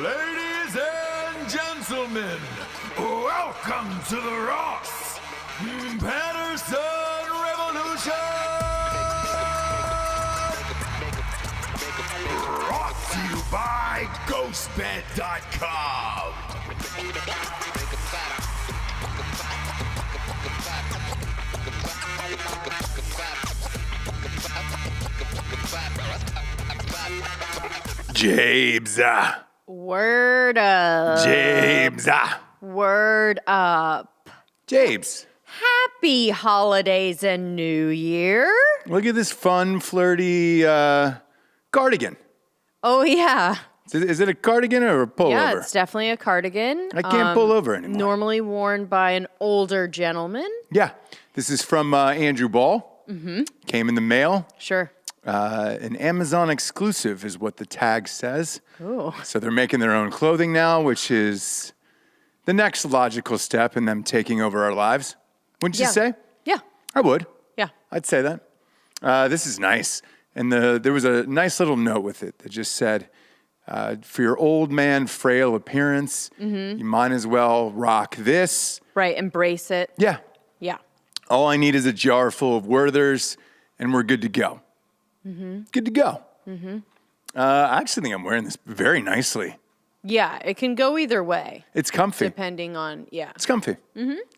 Ladies and gentlemen, welcome to the Ross Patterson Revolution! Brought to you by Ghostbed.com. James. Word up. James. Word up. James. Happy holidays and New Year. Look at this fun, flirty cardigan. Oh, yeah. Is it a cardigan or a pullover? Yeah, it's definitely a cardigan. I can't pull over anymore. Normally worn by an older gentleman. Yeah. This is from Andrew Ball. Mm-hmm. Came in the mail. Sure. An Amazon exclusive is what the tag says. Ooh. So they're making their own clothing now, which is the next logical step in them taking over our lives. Wouldn't you say? Yeah. I would. Yeah. I'd say that. This is nice. And there was a nice little note with it that just said, for your old man, frail appearance, you might as well rock this. Right. Embrace it. Yeah. Yeah. All I need is a jar full of Werthers, and we're good to go. Good to go. I actually think I'm wearing this very nicely. Yeah. It can go either way. It's comfy. Depending on, It's comfy.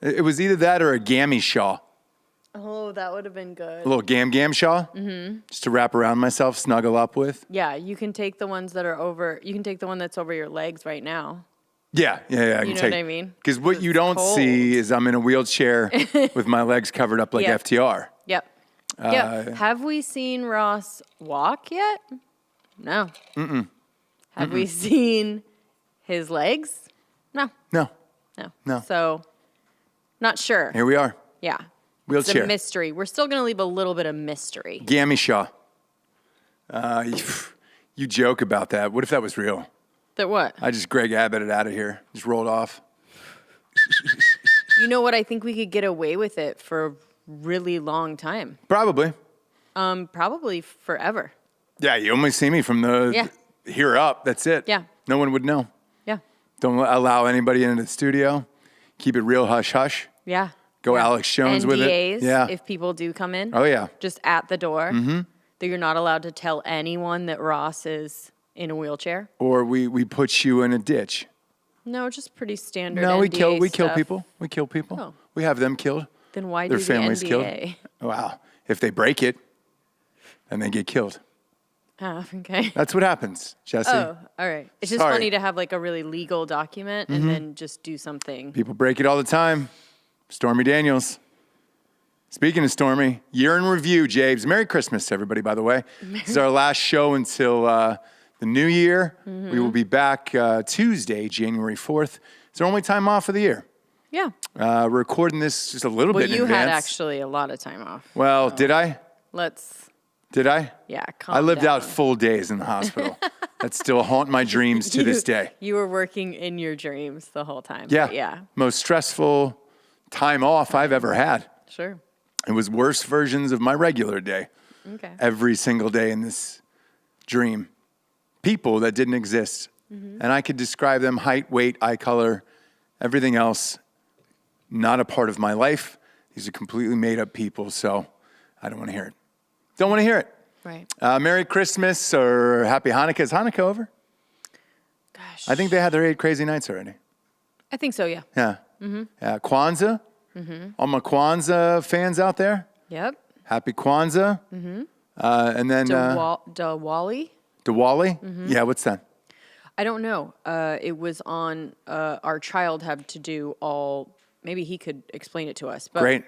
It was either that or a gammy shawl. Oh, that would have been good. A little gam shawl. Just to wrap around myself, snuggle up with. Yeah. You can take the ones that are over, you can take the one that's over your legs right now. Yeah. You know what I mean? Because what you don't see is I'm in a wheelchair with my legs covered up like FTR. Yep. Have we seen Ross walk yet? No. Have we seen his legs? No. No. So, not sure. Here we are. Yeah. Wheelchair. It's a mystery. We're still going to leave a little bit of mystery. Gammy shaw. You joke about that. What if that was real? That what? I just Greg Abbott it out of here. Just rolled off. You know what? I think we could get away with it for a really long time. Probably. Probably forever. Yeah, you only see me from the here up. That's it. Yeah. No one would know. Yeah. Don't allow anybody into the studio. Keep it real hush-hush. Yeah. Go Alex Jones with it. NDAs, Yeah. if people do come in. Oh, yeah. Just at the door. That you're not allowed to tell anyone that Ross is in a wheelchair. Or we put you in a ditch. No, just pretty standard No, NDA we kill stuff. people. We kill people. Oh. We have them killed. Then why Their do the families NDA? killed. Wow. If they break it, then they get killed. Okay. That's what happens, Jesse. Oh, all right. It's just Sorry. funny to have like a really legal document and then just do something. People break it all the time. Stormy Daniels. Speaking of Stormy, year in review, James. Merry Christmas, everybody, by the way. This is our last show until the new year. We will be back Tuesday, January 4th. It's our only time off of the year. Yeah. We're recording this just a little bit in you advance. had actually a lot of time off. Well, did I? Did I? Yeah, calm I lived down. out full days in the hospital. That still haunt my dreams to this day. You were working in your dreams the whole time. Yeah. Yeah. Most stressful time off I've ever had. Sure. It was worse versions of my regular day. Okay. Every single day in this dream. People that didn't exist. And I could describe them: height, weight, eye color, everything else. Not a part of my life. These are completely made up people, so I don't want to hear it. Don't want to hear it. Right. Merry Christmas or Happy Hanukkah. Is Hanukkah over? Gosh. I think they had their 8 crazy nights already. I think so, yeah. Yeah. Kwanzaa. All my Kwanzaa fans out there. Yep. Happy Kwanzaa. And then Diwali? Diwali. Yeah, what's that? I don't know. It was on our child had to do all. Maybe he could explain it to us. But Great.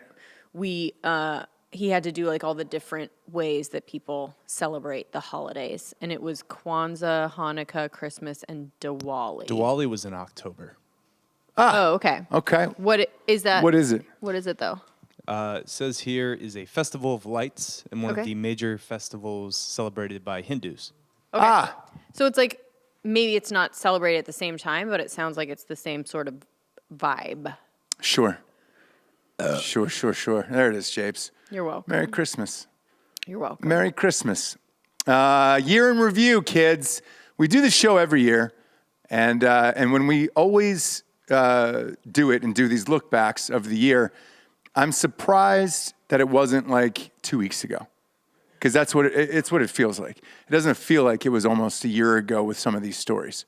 He had to do like all the different ways that people celebrate the holidays, and it was Kwanzaa, Hanukkah, Christmas, and Diwali. Diwali was in October. Oh, okay. Okay. What is that? What is it? What is it though? It says here is a festival of lights and one Okay. of the major festivals celebrated by Hindus. Okay. So it's like maybe it's not celebrated at the same time, but it sounds like it's the same sort of vibe. Sure. Sure. There it is, Japes. You're welcome. Merry Christmas. You're welcome. Merry Christmas. Year in review, kids. we do this show every year, and when we always do it and do these look backs of the year, I'm surprised that it wasn't like 2 weeks ago, because that's what it's what it feels like. It doesn't feel like it was almost a year ago with some of these stories.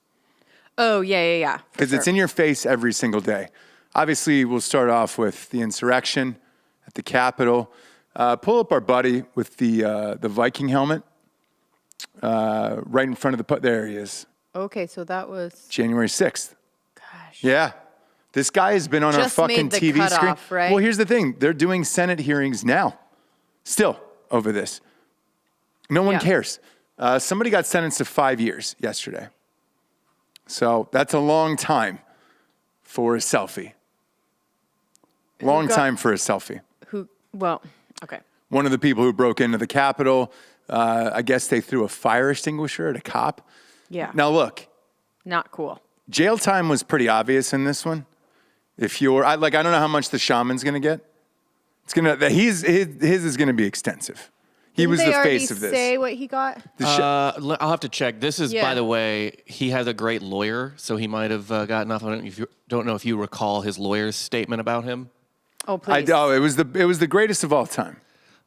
Oh, yeah. Because it's in your face every single day. Obviously, we'll start off with the insurrection at the Capitol. Pull up our buddy with the Viking helmet right in front of there he is. Okay, so that was January 6th. Gosh. Yeah. This guy has been on our Just fucking made the TV screen. cutoff, right? Well, here's the thing. They're doing Senate hearings now, still over this. No one cares. Somebody got sentenced to 5 years yesterday. So that's a long time for a selfie. Long time for a selfie. Okay. One of the people who broke into the Capitol, I guess they threw a fire extinguisher at a cop. Yeah. Now look. Not cool. Jail time was pretty obvious in this one. If you're, I don't know how much the shaman's going to get. His is going to be extensive. He was the face of this. Did they already say what he got? I'll have to check. This is, by the way, he has a great lawyer, so he might have gotten off on it. Don't know if you recall his lawyer's statement about him. Oh, please. It was the greatest of all time.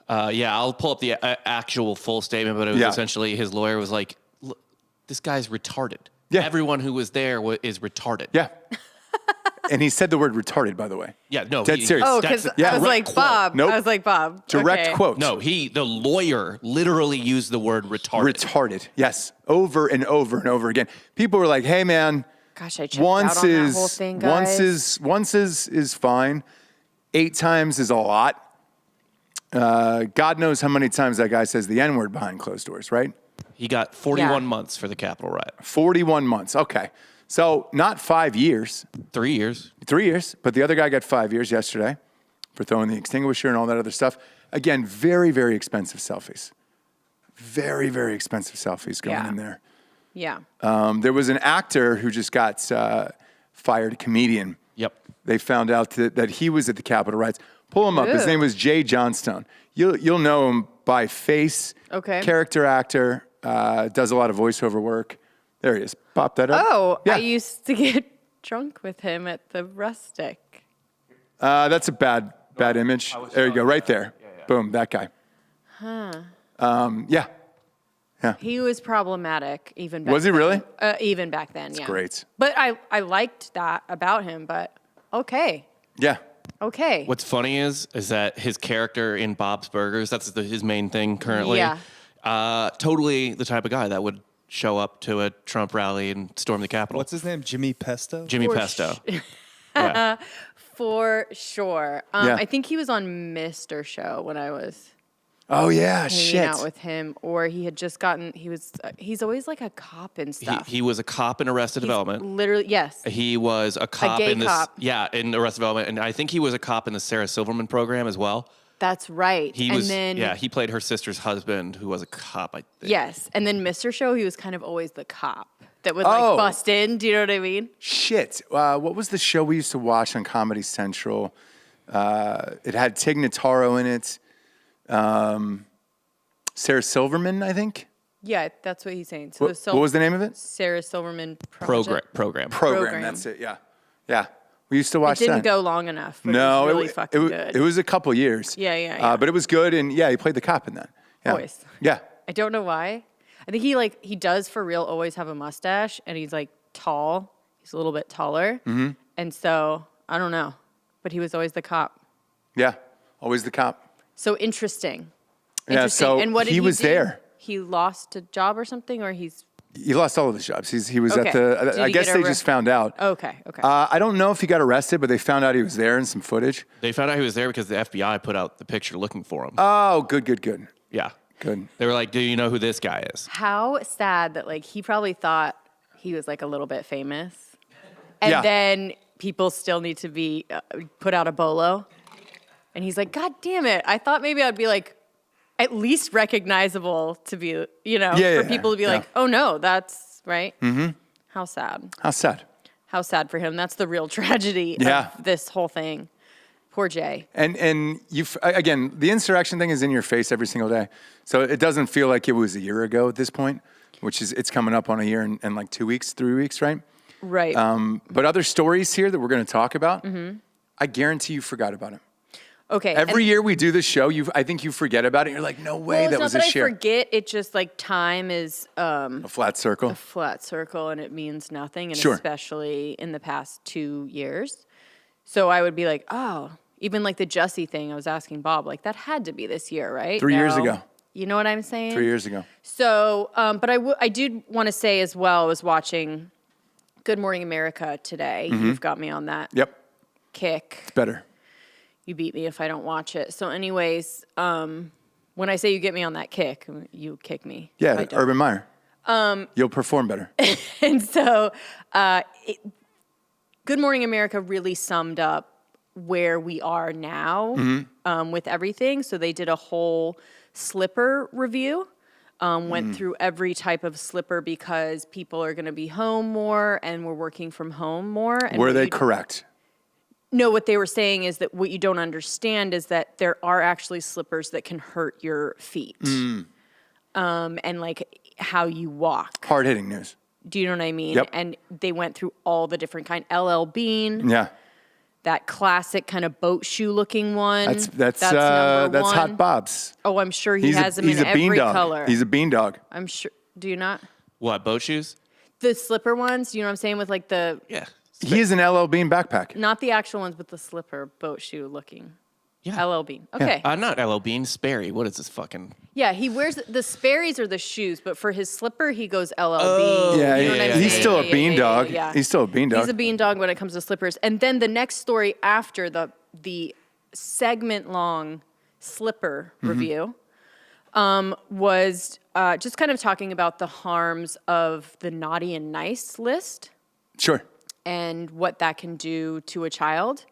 I'll pull up the actual full statement, but it was essentially his lawyer was like, "Look, this guy's retarded. Yeah. Everyone who was there is retarded." Yeah. And he said the word retarded, by the way. Yeah, no. Dead serious. Oh, because I was like, quote. Bob. Nope. I was like, Bob. Direct okay. quote. No, the lawyer literally used the word retarded. Retarded. Yes. Over and over and over again. People were like, hey, man. Gosh, I checked out on that whole thing, guys. Once is fine. 8 times is a lot. God knows how many times that guy says the N-word behind closed doors, right? He got 41 months for the Capitol riot. 41 months. Okay. So not 5 years. 3 years. 3 years. But the other guy got 5 years yesterday for throwing the extinguisher and all that other stuff. Again, very, very expensive selfies. Very, very expensive selfies going in there. Yeah. There was an actor who just got fired, a comedian. Yep. They found out that he was at the Capitol Riots. Pull him up. His name was Jay Johnstone. You'll know him by face. Okay. Character actor. Does a lot of voiceover work. There he is. Pop that up. Oh, yeah. I used to get drunk with him at the Rustic. That's a bad image. There you go. Right there. Yeah. Boom. That guy. Huh. Yeah. He was problematic even back Was he then. really? Even back then, yeah. Great. But I liked that about him, but okay. Yeah. Okay. What's funny is that his character in Bob's Burgers, that's his main thing currently. Yeah. Totally the type of guy that would show up to a Trump rally and storm the Capitol. What's his name? Jimmy Pesto? Jimmy Pesto. Yeah. For sure. I think he was on Mr. Show when I was Oh yeah, hanging out with him, or he had just gotten. He's always like a cop and stuff. He was a cop in Arrested Development. Literally, yes. He was a cop gay in this. cop. Yeah, in Arrested Development, and I think he was a cop in the Sarah Silverman program as well. That's right. He played her sister's husband, who was a cop, I think. Yes, and then Mr. Show, he was kind of always the cop that would like bust in. Do you know what I mean? Shit. What was the show we used to watch on Comedy Central? It had Tig Notaro in it. Sarah Silverman, I think. Yeah, that's what he's saying. So What was the name of it? Sarah Silverman Program. Program. That's it. Yeah. We used to watch It didn't that. go long enough. But No, it was really fucking good. It was a couple years. Yeah. But it was good, and he played the cop in that. Yeah. Always. Yeah. I don't know why. I think he does for real always have a mustache, and he's like tall. He's a little bit taller, and so I don't know, but he was always the cop. Yeah. Always the cop. So interesting. Yeah. So and what did he was do? there. He lost a job or something, or he lost all of his jobs. He was Okay. at the. Did I he guess get they just found out. Okay. I don't know if he got arrested, but they found out he was there in some footage. They found out he was there because the FBI put out the picture looking for him. Oh, good. Yeah. Good. They were like, do you know who this guy is? How sad that like he probably thought he was like a little bit famous, and Yeah. then people still need to be put out a bolo, and he's like, God damn it! I thought maybe I'd be like at least recognizable to be, for people to be like, oh no, that's right. Mm-hmm. How sad. How sad for him. That's the real tragedy of this whole thing. Poor Jay. And again, the insurrection thing is in your face every single day. So it doesn't feel like it was a year ago at this point. which is, it's coming up on a year in like 2 weeks, 3 weeks, right? Right. But other stories here that we're going to talk about, I guarantee you forgot about it. Okay. Every year we do this show, I think you forget about it. You're like, no way, that was this year. I forget. It's just like time is a flat circle. A flat circle, and it means nothing, and especially in the past 2 years. So I would be like, oh, even like the Jussie thing. I was asking Bob, like that had to be this year, right? 3 years ago. You know what I'm saying? 3 years ago. So, but I did want to say as well, I was watching Good Morning America today. You've got me on that kick. It's better. You beat me if I don't watch it. So anyways, when I say you get me on that kick, you kick me. Yeah, Urban Meyer. You'll perform better. And so Good Morning America really summed up where we are now with everything. So they did a whole slipper review, went through every type of slipper because people are going to be home more and we're working from home more. And were they correct? No, what they were saying is that what you don't understand is that there are actually slippers that can hurt your feet. And like how you walk. Hard-hitting news. Do you know what I mean? Yep. And they went through all the different kind. LL Bean. Yeah. That classic kind of boat shoe looking one. That's number one. Hot Bob's. Oh, I'm sure he has them in every color. He's a bean dog. I'm sure. Do you not? What, boat shoes? The slipper ones. You know what I'm saying? With like the. Yeah. He is an LL Bean backpack. Not the actual ones, but the slipper boat shoe looking. Yeah. LL Bean. Okay. Not LL Bean, Sperry. What is this fucking? Yeah, he wears the Sperry's or the shoes, but for his slipper, he goes LL Bean. Yeah, you know what I'm he's saying? still a bean dog. Yeah. He's still a bean dog. He's a bean dog when it comes to slippers. And then the next story after the segment-long slipper review was just kind of talking about the harms of the naughty and nice list. Sure. And what that can do to a child.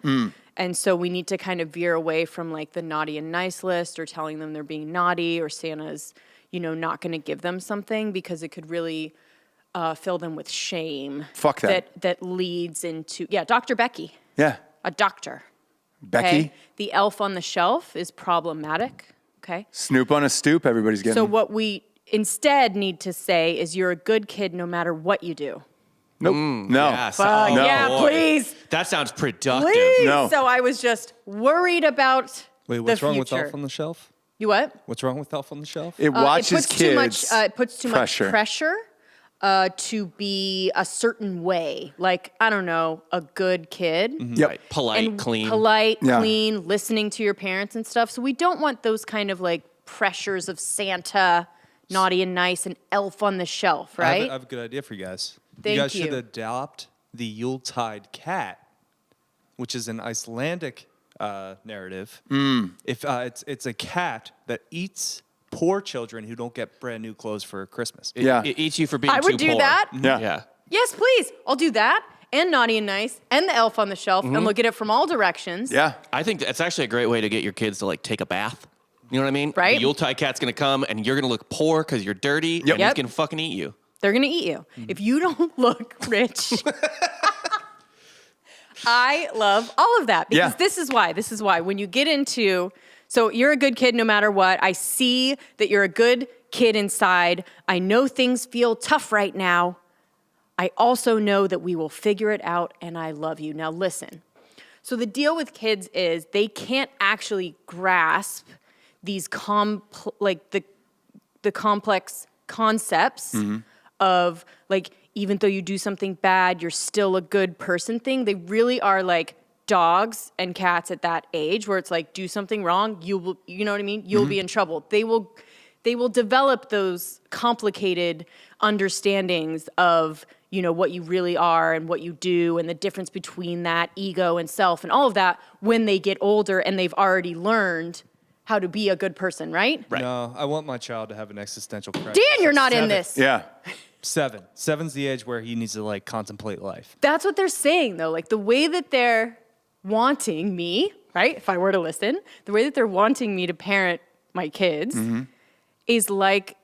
And so we need to kind of veer away from like the naughty and nice list or telling them they're being naughty or Santa's, not going to give them something because it could really fill them with shame. Fuck that. That leads into, Dr. Becky. Yeah. A doctor. Becky. Okay? The elf on the shelf is problematic. Okay. Snoop on a stoop, everybody's getting. So what we instead need to say is you're a good kid no matter what you do. Nope. No. Yes. No. Yeah, please. That sounds productive. Please. No. So I was just worried about Wait, what's the wrong with future. Elf on the Shelf? You what? What's wrong with Elf on the Shelf? It watches kids. It puts too much pressure. To be a certain way. Like, I don't know, a good kid. Yep. Right. Polite, clean. Polite, Yeah. clean, listening to your parents and stuff. So we don't want those kind of like pressures of Santa, naughty and nice, and Elf on the Shelf, right? I have a good idea for you guys. Thank you guys you. should adopt the Yuletide cat, which is an Icelandic narrative. If it's a cat that eats poor children who don't get brand new clothes for Christmas. It eats you for being I too would do poor. that. Yeah. Yeah. Yes, please. I'll do that. And naughty and nice, and the Elf on the Shelf, and look at it from all directions. Yeah. I think that's actually a great way to get your kids to like take a bath. You know what I mean? Right. The Yuletide cat's gonna come and you're gonna look poor because you're dirty and he's Yep. gonna fucking eat you. They're going to eat you. If you don't look rich. I love all of that because this is why. When you get into, so you're a good kid no matter what. I see that you're a good kid inside. I know things feel tough right now. I also know that we will figure it out and I love you. Now listen. So the deal with kids is they can't actually grasp these the complex concepts of like, even though you do something bad, you're still a good person thing. They really are like dogs and cats at that age where it's like, do something wrong, you know what I mean? You'll be in trouble. They will develop those complicated understandings of, what you really are and what you do and the difference between that ego and self and all of that when they get older and they've already learned how to be a good person, right? Right. No, I want my child to have an existential crisis. Dan, you're not in this. Yeah. 7. 7's the age where he needs to like contemplate life. That's what they're saying, though. Like the way that they're wanting me, right? If I were to listen, the way that they're wanting me to parent my kids is like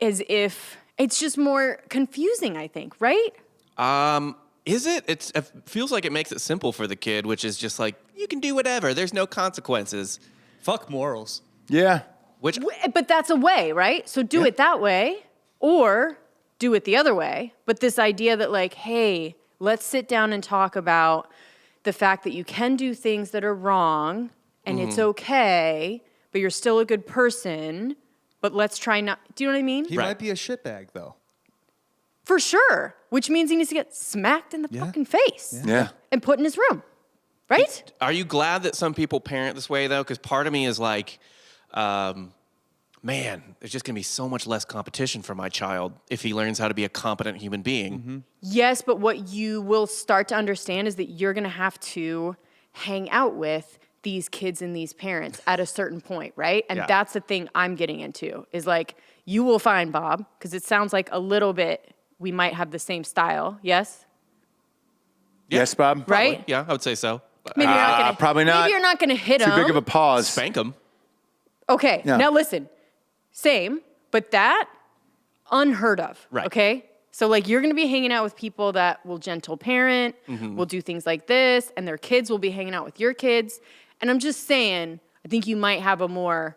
as if it's just more confusing, I think, right? Is it? It feels like it makes it simple for the kid, which is just like, you can do whatever. There's no consequences. Fuck morals. Yeah. Which But that's a way, right? So do it that way. Or do it the other way. But this idea that like, hey, let's sit down and talk about the fact that you can do things that are wrong and it's okay, but you're still a good person, but let's try not, do you know what I mean? He might be a shitbag, though. For sure, which means he needs to get smacked in the fucking face. Yeah. And put in his room, right? Are you glad that some people parent this way, though? Because part of me is like, man, there's just going to be so much less competition for my child if he learns how to be a competent human being. Mm-hmm. Yes, but what you will start to understand is that you're going to have to hang out with these kids and these parents at a certain point, right? And that's the thing I'm getting into is like, you will find Bob, because it sounds like a little bit we might have the same style, yes? Yes, Bob? Right? Yeah, I would say so. Maybe you're not gonna, probably not. Maybe you're not going to hit him. Too big of a pause. Spank him. Okay, now listen. Same, but that, unheard of, right? Okay? So, like, you're going to be hanging out with people that will gentle parent, will do things like this, and their kids will be hanging out with your kids. And I'm just saying, I think you might have more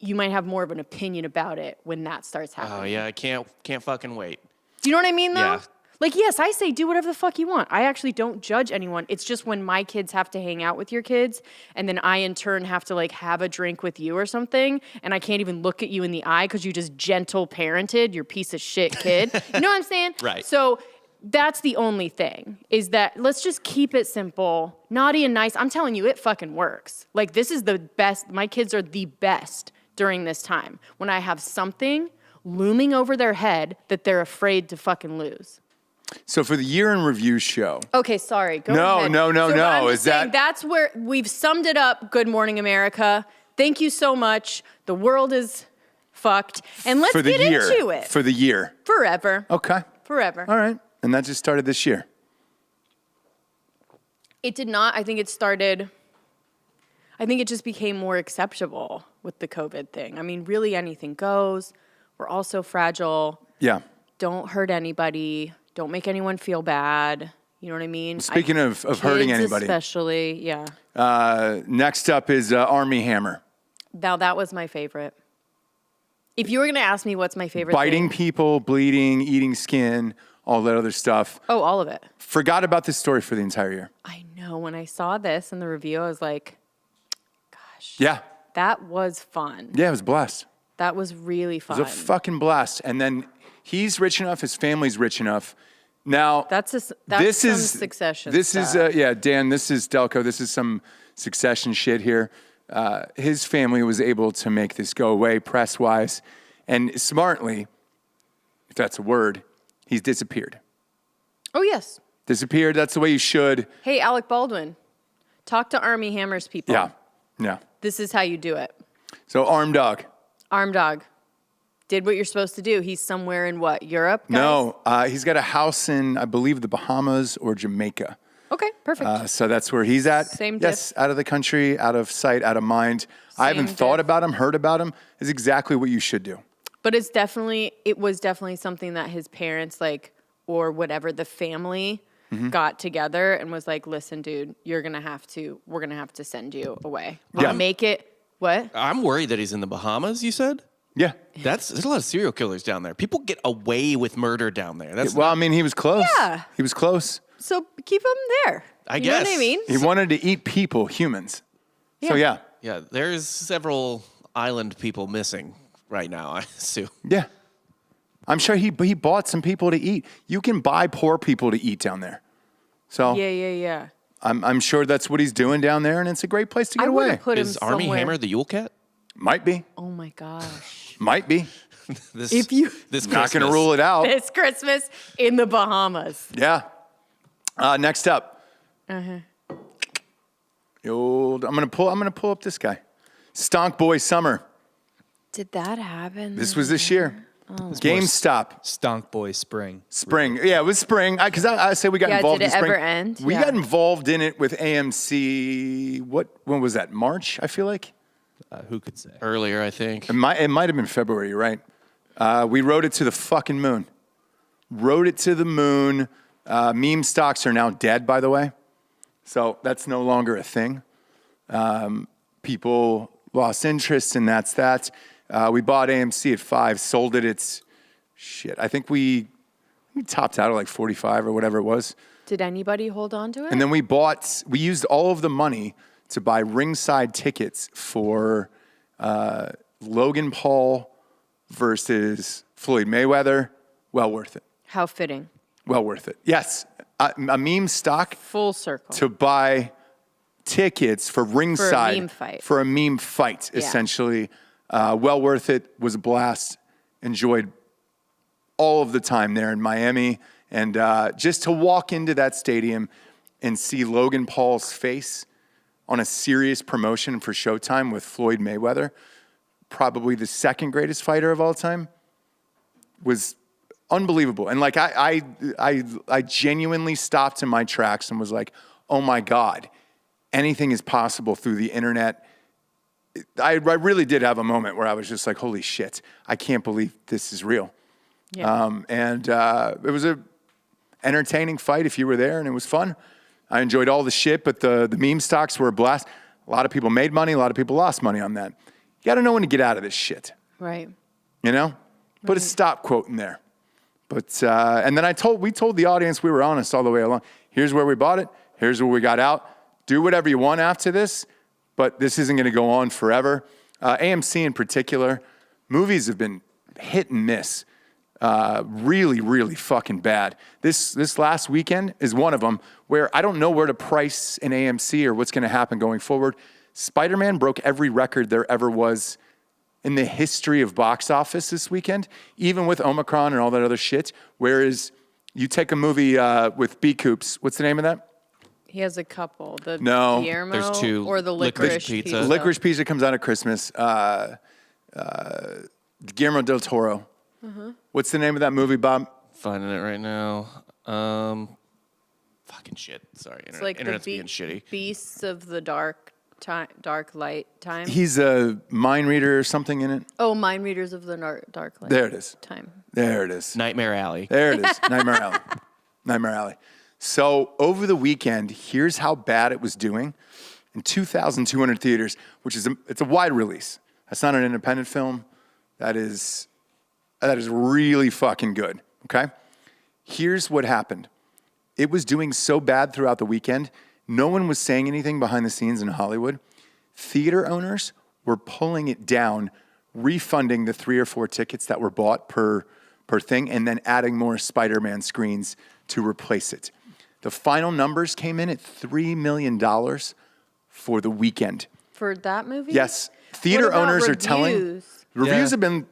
of an opinion about it when that starts happening. Oh, yeah, I can't fucking wait. Do you know what I mean, though? Yeah. Like, yes, I say do whatever the fuck you want. I actually don't judge anyone. It's just when my kids have to hang out with your kids, and then I, in turn, have to, like, have a drink with you or something, and I can't even look at you in the eye because you just gentle parented your piece of shit kid. You know what I'm saying? Right. So that's the only thing, is that let's just keep it simple, naughty and nice. I'm telling you, it fucking works. Like, this is the best. My kids are the best during this time when I have something looming over their head that they're afraid to fucking lose. So for the year in review show. Okay, sorry. Go ahead. No. I'm just Is saying that that's where we've summed it up. Good morning, America. Thank you so much. The world is fucked, and let's for the get year, into it. For the year. Forever. Okay. Forever. All right. And that just started this year. It did not. I think it just became more acceptable with the COVID thing. I mean, really anything goes. We're all so fragile. Yeah. Don't hurt anybody. Don't make anyone feel bad. You know what I mean? Speaking of hurting anybody. Especially, yeah. Next up is Armie Hammer. Now, that was my favorite. If you were going to ask me what's my favorite Biting thing, people, bleeding, eating skin, all that other stuff. Oh, all of it. Forgot about this story for the entire year. I know. When I saw this in the review, I was like, gosh. Yeah. That was fun. Yeah, it was a blast. That was really fun. It was a fucking blast. And then he's rich enough, his family's rich enough. Now, that's some Succession This stuff. is, Dan, this is Delco. This is some Succession shit here. His family was able to make this go away press-wise. And smartly, if that's a word, he's disappeared. Oh, yes. Disappeared, that's the way you should. Hey, Alec Baldwin, talk to Armie Hammer's people. Yeah. This is how you do it. So, Arm Dog. Arm Dog. Did what you're supposed to do. He's somewhere in what, Europe, guys? No, he's got a house in, I believe, the Bahamas or Jamaica. Okay, perfect. So that's where he's at. Same Yes, diff. out of the country, out of sight, out of mind. I haven't thought about him, heard about him. Is exactly what you should do. But it was definitely something that his parents, like, or whatever, the family got together and was like, listen, dude, we're going to have to send you away. We'll make it, what? I'm worried that he's in the Bahamas, you said? Yeah. There's a lot of serial killers down there. People get away with murder down there. I mean, he was close. Yeah. He was close. So keep him there. I You guess. know what I mean? He wanted to eat people, humans. So, yeah. Yeah, there's several island people missing right now, I assume. Yeah. I'm sure he bought some people to eat. You can buy poor people to eat down there. So Yeah. I'm sure that's what he's doing down there, and it's a great place to get I away. would've put him Is Armie somewhere. Hammer the Yule Cat? Might be. Oh my gosh. Might be. This If you- this Not going to Christmas. rule it out. This Christmas in the Bahamas. Yeah. Next up. Uh-huh. I'm gonna pull up this guy. Stonk Boy Summer. Did that happen? This was this year. GameStop. Stonk Boy Spring. Spring. Yeah, it was spring. Because I say we got involved did in it spring. ever end? We Yeah. got involved in it with AMC. When was that? March, I feel like. Who could say? Earlier, I think. It might have been February, you're right? We rode it to the fucking moon. Rode it to the moon. Meme stocks are now dead, by the way. So that's no longer a thing. People lost interest, and that's that. We bought AMC at 5, sold it at shit. I think we topped out at like 45 or whatever it was. Did anybody hold on to it? And then we used all of the money to buy ringside tickets for Logan Paul versus Floyd Mayweather. Well worth it. How fitting. Well worth it. Yes. A meme stock. Full circle. To buy tickets for ringside. For a meme fight, essentially. Well worth it. Was a blast. Enjoyed all of the time there in Miami. And just to walk into that stadium and see Logan Paul's face on a serious promotion for Showtime with Floyd Mayweather, probably the second greatest fighter of all time, was unbelievable. And like I genuinely stopped in my tracks and was like, oh my God, anything is possible through the internet. I really did have a moment where I was just like, holy shit, I can't believe this is real. Yeah. It was a entertaining fight if you were there, and it was fun. I enjoyed all the shit, but the meme stocks were a blast. A lot of people made money. A lot of people lost money on that. You got to know when to get out of this shit. Right. You know? Put a stop quote in there. But and then we told the audience we were honest all the way along. Here's where we bought it. Here's where we got out. Do whatever you want after this, but this isn't going to go on forever. AMC in particular, movies have been hit and miss. Really, really fucking bad. This last weekend is one of them where I don't know where to price an AMC or what's going to happen going forward. Spider-Man broke every record there ever was in the history of box office this weekend, even with Omicron and all that other shit. Whereas you take a movie with B. Coops, what's the name of that? He has a couple. The No, Guillermo there's two. Or the Licorice Pizza. Licorice Pizza comes out at Christmas. Guillermo del Toro. Mm-hmm. What's the name of that movie, Bob? Finding it right now. Fucking shit. Sorry, It's like internet's the being shitty. Beasts of the Dark Light time. He's a mind reader or something in it. Oh, Mind Readers of the Dark Light. There it is. Time. There it is. Nightmare Alley. There it is. Nightmare Alley. Nightmare Alley. So over the weekend, here's how bad it was doing in 2,200 theaters, which is it's a wide release. That's not an independent film. That is really fucking good. Okay. Here's what happened. It was doing so bad throughout the weekend. No one was saying anything behind the scenes in Hollywood. Theater owners were pulling it down, refunding the 3 or 4 tickets that were bought per thing, and then adding more Spider-Man screens to replace it. The final numbers came in at $3 million for the weekend. For that movie? Yes. Theater owners are telling... Reviews have been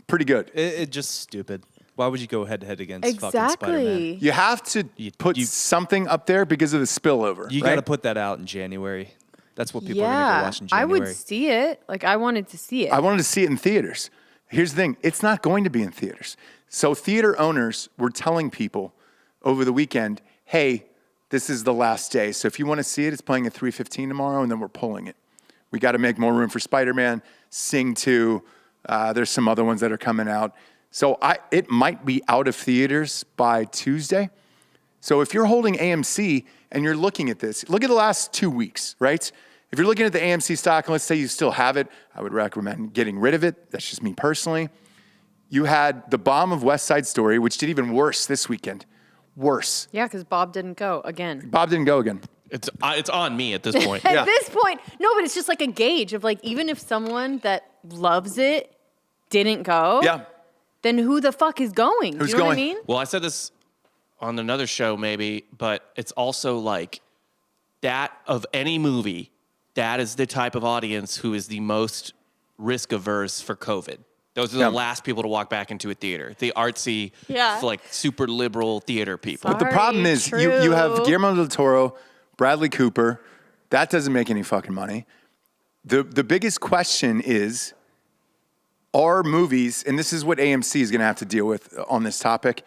pretty good. It's just stupid. Why would you go head-to-head against fucking Spider-Man? You have to put something up there because of the spillover. You got to put that out in January. That's what people are going to go watch in January. I would see it. Like, I wanted to see it. I wanted to see it in theaters. Here's the thing. It's not going to be in theaters. So theater owners were telling people over the weekend, hey, this is the last day. So if you want to see it, it's playing at 3:15 tomorrow, and then we're pulling it. We got to make more room for Spider-Man. Sing 2. There's some other ones that are coming out. So it might be out of theaters by Tuesday. So if you're holding AMC and you're looking at this, look at the last 2 weeks, right? If you're looking at the AMC stock, and let's say you still have it, I would recommend getting rid of it. That's just me personally. You had the bomb of West Side Story, which did even worse this weekend. Worse. Yeah, because Bob didn't go again. Bob didn't go again. It's on me at this point. At this point, no, but it's just like a gauge of like, even if someone that loves it didn't go, then who the fuck is going? Who's you know going? What I mean? Well, I said this on another show maybe, but it's also like that of any movie, that is the type of audience who is the most risk averse for COVID. Those are the last people to walk back into a theater. The artsy, like super liberal theater people. But the problem is you have Guillermo del Toro, Bradley Cooper. That doesn't make any fucking money. The biggest question is, are movies, and this is what AMC is going to have to deal with on this topic.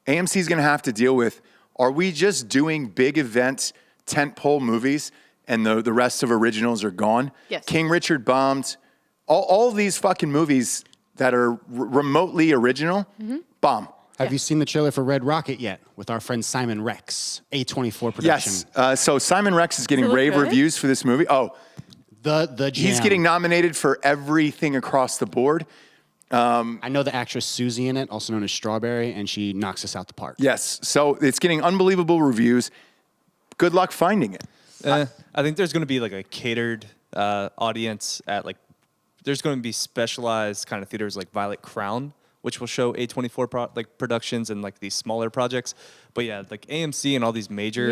AMC is going to have to deal with, are we just doing big event tentpole movies and the rest of originals are gone? Yes. King Richard bombed. All of these fucking movies that are remotely original, bomb. Have you seen the trailer for Red Rocket yet with our friend Simon Rex, A24 production? Yes. So Simon Rex is getting rave reviews for this movie. Oh, the jam. He's getting nominated for everything across the board. I know the actress Susie in it, also known as Strawberry, and she knocks us out the park. Yes. So it's getting unbelievable reviews. Good luck finding it. I think there's going to be like a catered audience at like, there's going to be specialized kind of theaters like Violet Crown, which will show A24 productions and like these smaller projects. But yeah, like AMC and all these major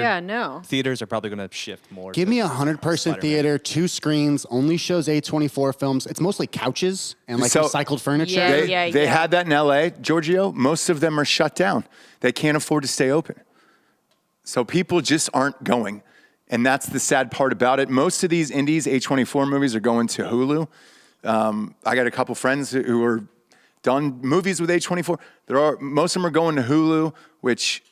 theaters are probably going to shift more. Give me a 100-person theater, 2 screens, only shows A24 films. It's mostly couches and like recycled furniture. They had that in LA, Giorgio. Most of them are shut down. They can't afford to stay open. So people just aren't going. And that's the sad part about it. Most of these indies, A24 movies, are going to Hulu. I got a couple friends who are done movies with A24. Most of them are going to Hulu, which,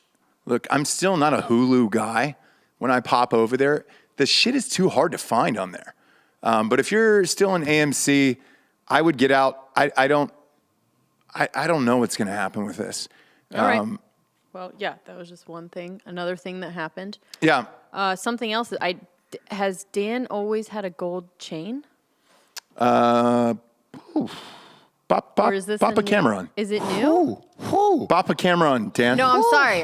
look, I'm still not a Hulu guy. When I pop over there, the shit is too hard to find on there. But if you're still in AMC, I would get out. I don't know what's going to happen with this. All right. Well, yeah, that was just one thing. Another thing that happened. Yeah. Something else. Has Dan always had a gold chain? Or is this Papa Cameron. Is it new? Papa Cameron, Dan. No, I'm sorry.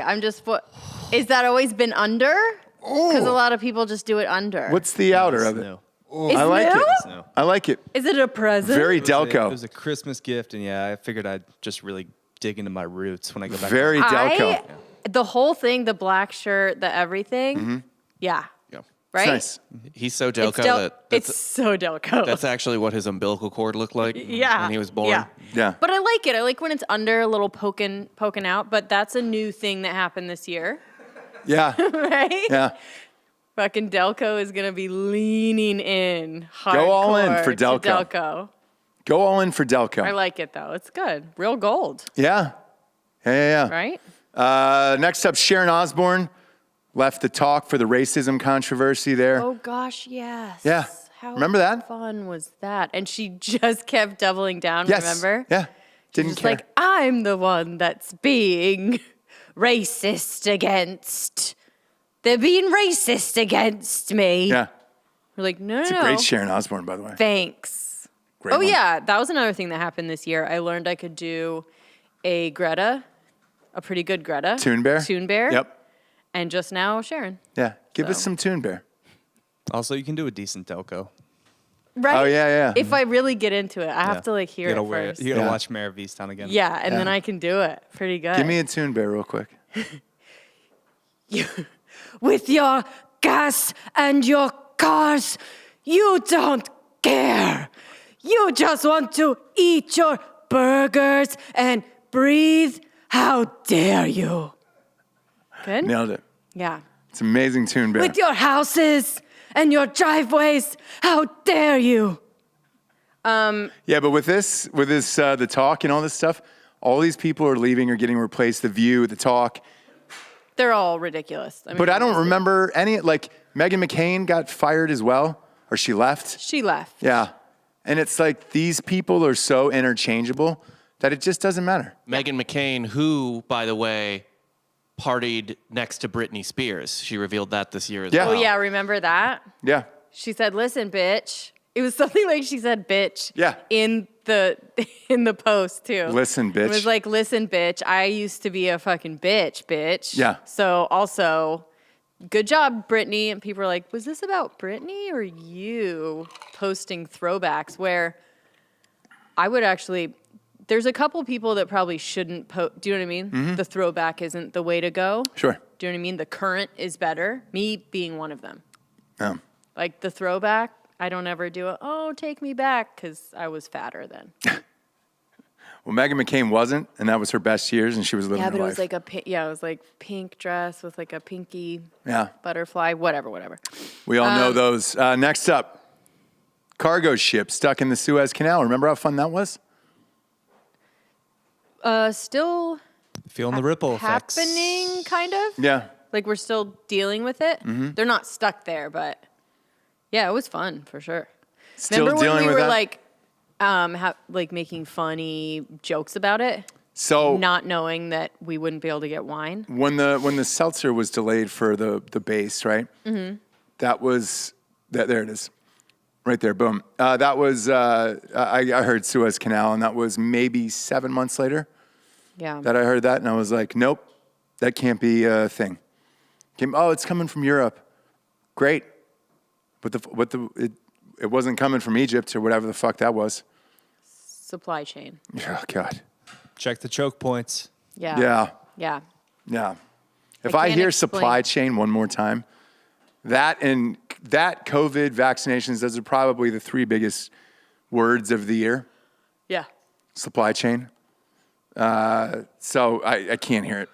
Is that always been under? Because a lot of people just do it under. What's the outer of it? No. I like new? it. I like it. Is it a present? Very Delco. It was a Christmas gift, and yeah, I figured I'd just really dig into my roots when I go back. Very Delco. The whole thing, the black shirt, the everything. Mm-hmm. Yeah. Right? It's nice. He's so Delco it's so Delco. That's actually what his umbilical cord looked like when he was born. Yeah. But I like it. I like when it's under, a little poking out. But that's a new thing that happened this year. Yeah. Right? Yeah. Fucking Delco is going to be leaning in hardcore. Go all in for Delco. Delco. Go all in for Delco. I like it, though. It's good. Real gold. Yeah. Right? Next up, Sharon Osbourne left the talk for the racism controversy there. Oh, gosh, yes. Yeah. How remember that? fun was that? And she just kept doubling down, yes. remember? Yeah. Didn't care. Like, I'm the one that's being racist against. They're being racist against me. Yeah. We're like, no, It's a great Sharon Osbourne, by the way. Thanks. Great one. Yeah. That was another thing that happened this year. I learned I could do a pretty good Greta. Toon Bear? Toon Bear. Yep. And just now, Sharon. Yeah. Give us some Toon Bear. Also, you can do a decent Delco. Right? Oh, yeah. If I really get into it, I have to hear it first. You gotta watch Mayor of Easttown again. Yeah, and then I can do it pretty good. Give me a Toon Bear real quick. With your gas and your cars, you don't care. You just want to eat your burgers and breathe. How dare you? Good? Nailed it. Yeah. It's amazing Toon Bear. With your houses and your driveways, how dare you? Yeah, but with this, the talk and all this stuff, all these people are leaving or getting replaced. The View, the talk. They're all ridiculous. But I don't remember any, like, Meghan McCain got fired as well, or she left. She left. Yeah. And it's like these people are so interchangeable that it just doesn't matter. Meghan McCain, who, by the way, partied next to Britney Spears. She revealed that this year as well. Oh, yeah, remember that? Yeah. She said, listen, bitch. It was something like she said, bitch. Yeah. In the post, too. Listen, bitch. It was like, listen, bitch. I used to be a fucking bitch. Yeah. So also, good job, Britney. And people were like, was this about Britney or you posting throwbacks? Where I would actually, there's a couple people that probably shouldn't post. Do you know what I mean? Mm-hmm. The throwback isn't the way to go. Sure. Do you know what I mean? The current is better. Me being one of them. Yeah. Like the throwback, I don't ever do it. Oh, take me back, because I was fatter then. Well, Meghan McCain wasn't, and that was her best years, and she was living her life. Yeah, but it was like it was like pink dress with like a pinky butterfly, whatever. We all know those. Next up, cargo ship stuck in the Suez Canal. Remember how fun that was? Still feeling the ripple effects. Happening, kind of. Yeah. Like we're still dealing with it. Mm-hmm. They're not stuck there, but yeah, it was fun for sure. Still Remember dealing when we with were that? like making funny jokes about it? So not knowing that we wouldn't be able to get wine. When the seltzer was delayed for the base, right? Mm-hmm. That was that. There it is. Right there, boom. That was, I heard Suez Canal, and that was maybe 7 months later that I heard that, and I was like, nope, that can't be a thing. It's coming from Europe. Great. But it wasn't coming from Egypt or whatever the fuck that was. Supply chain. Oh, God. Check the choke points. Yeah. If I hear supply chain one more time, that COVID, vaccinations, those are probably the 3 biggest words of the year. Yeah. Supply chain. So I can't hear it.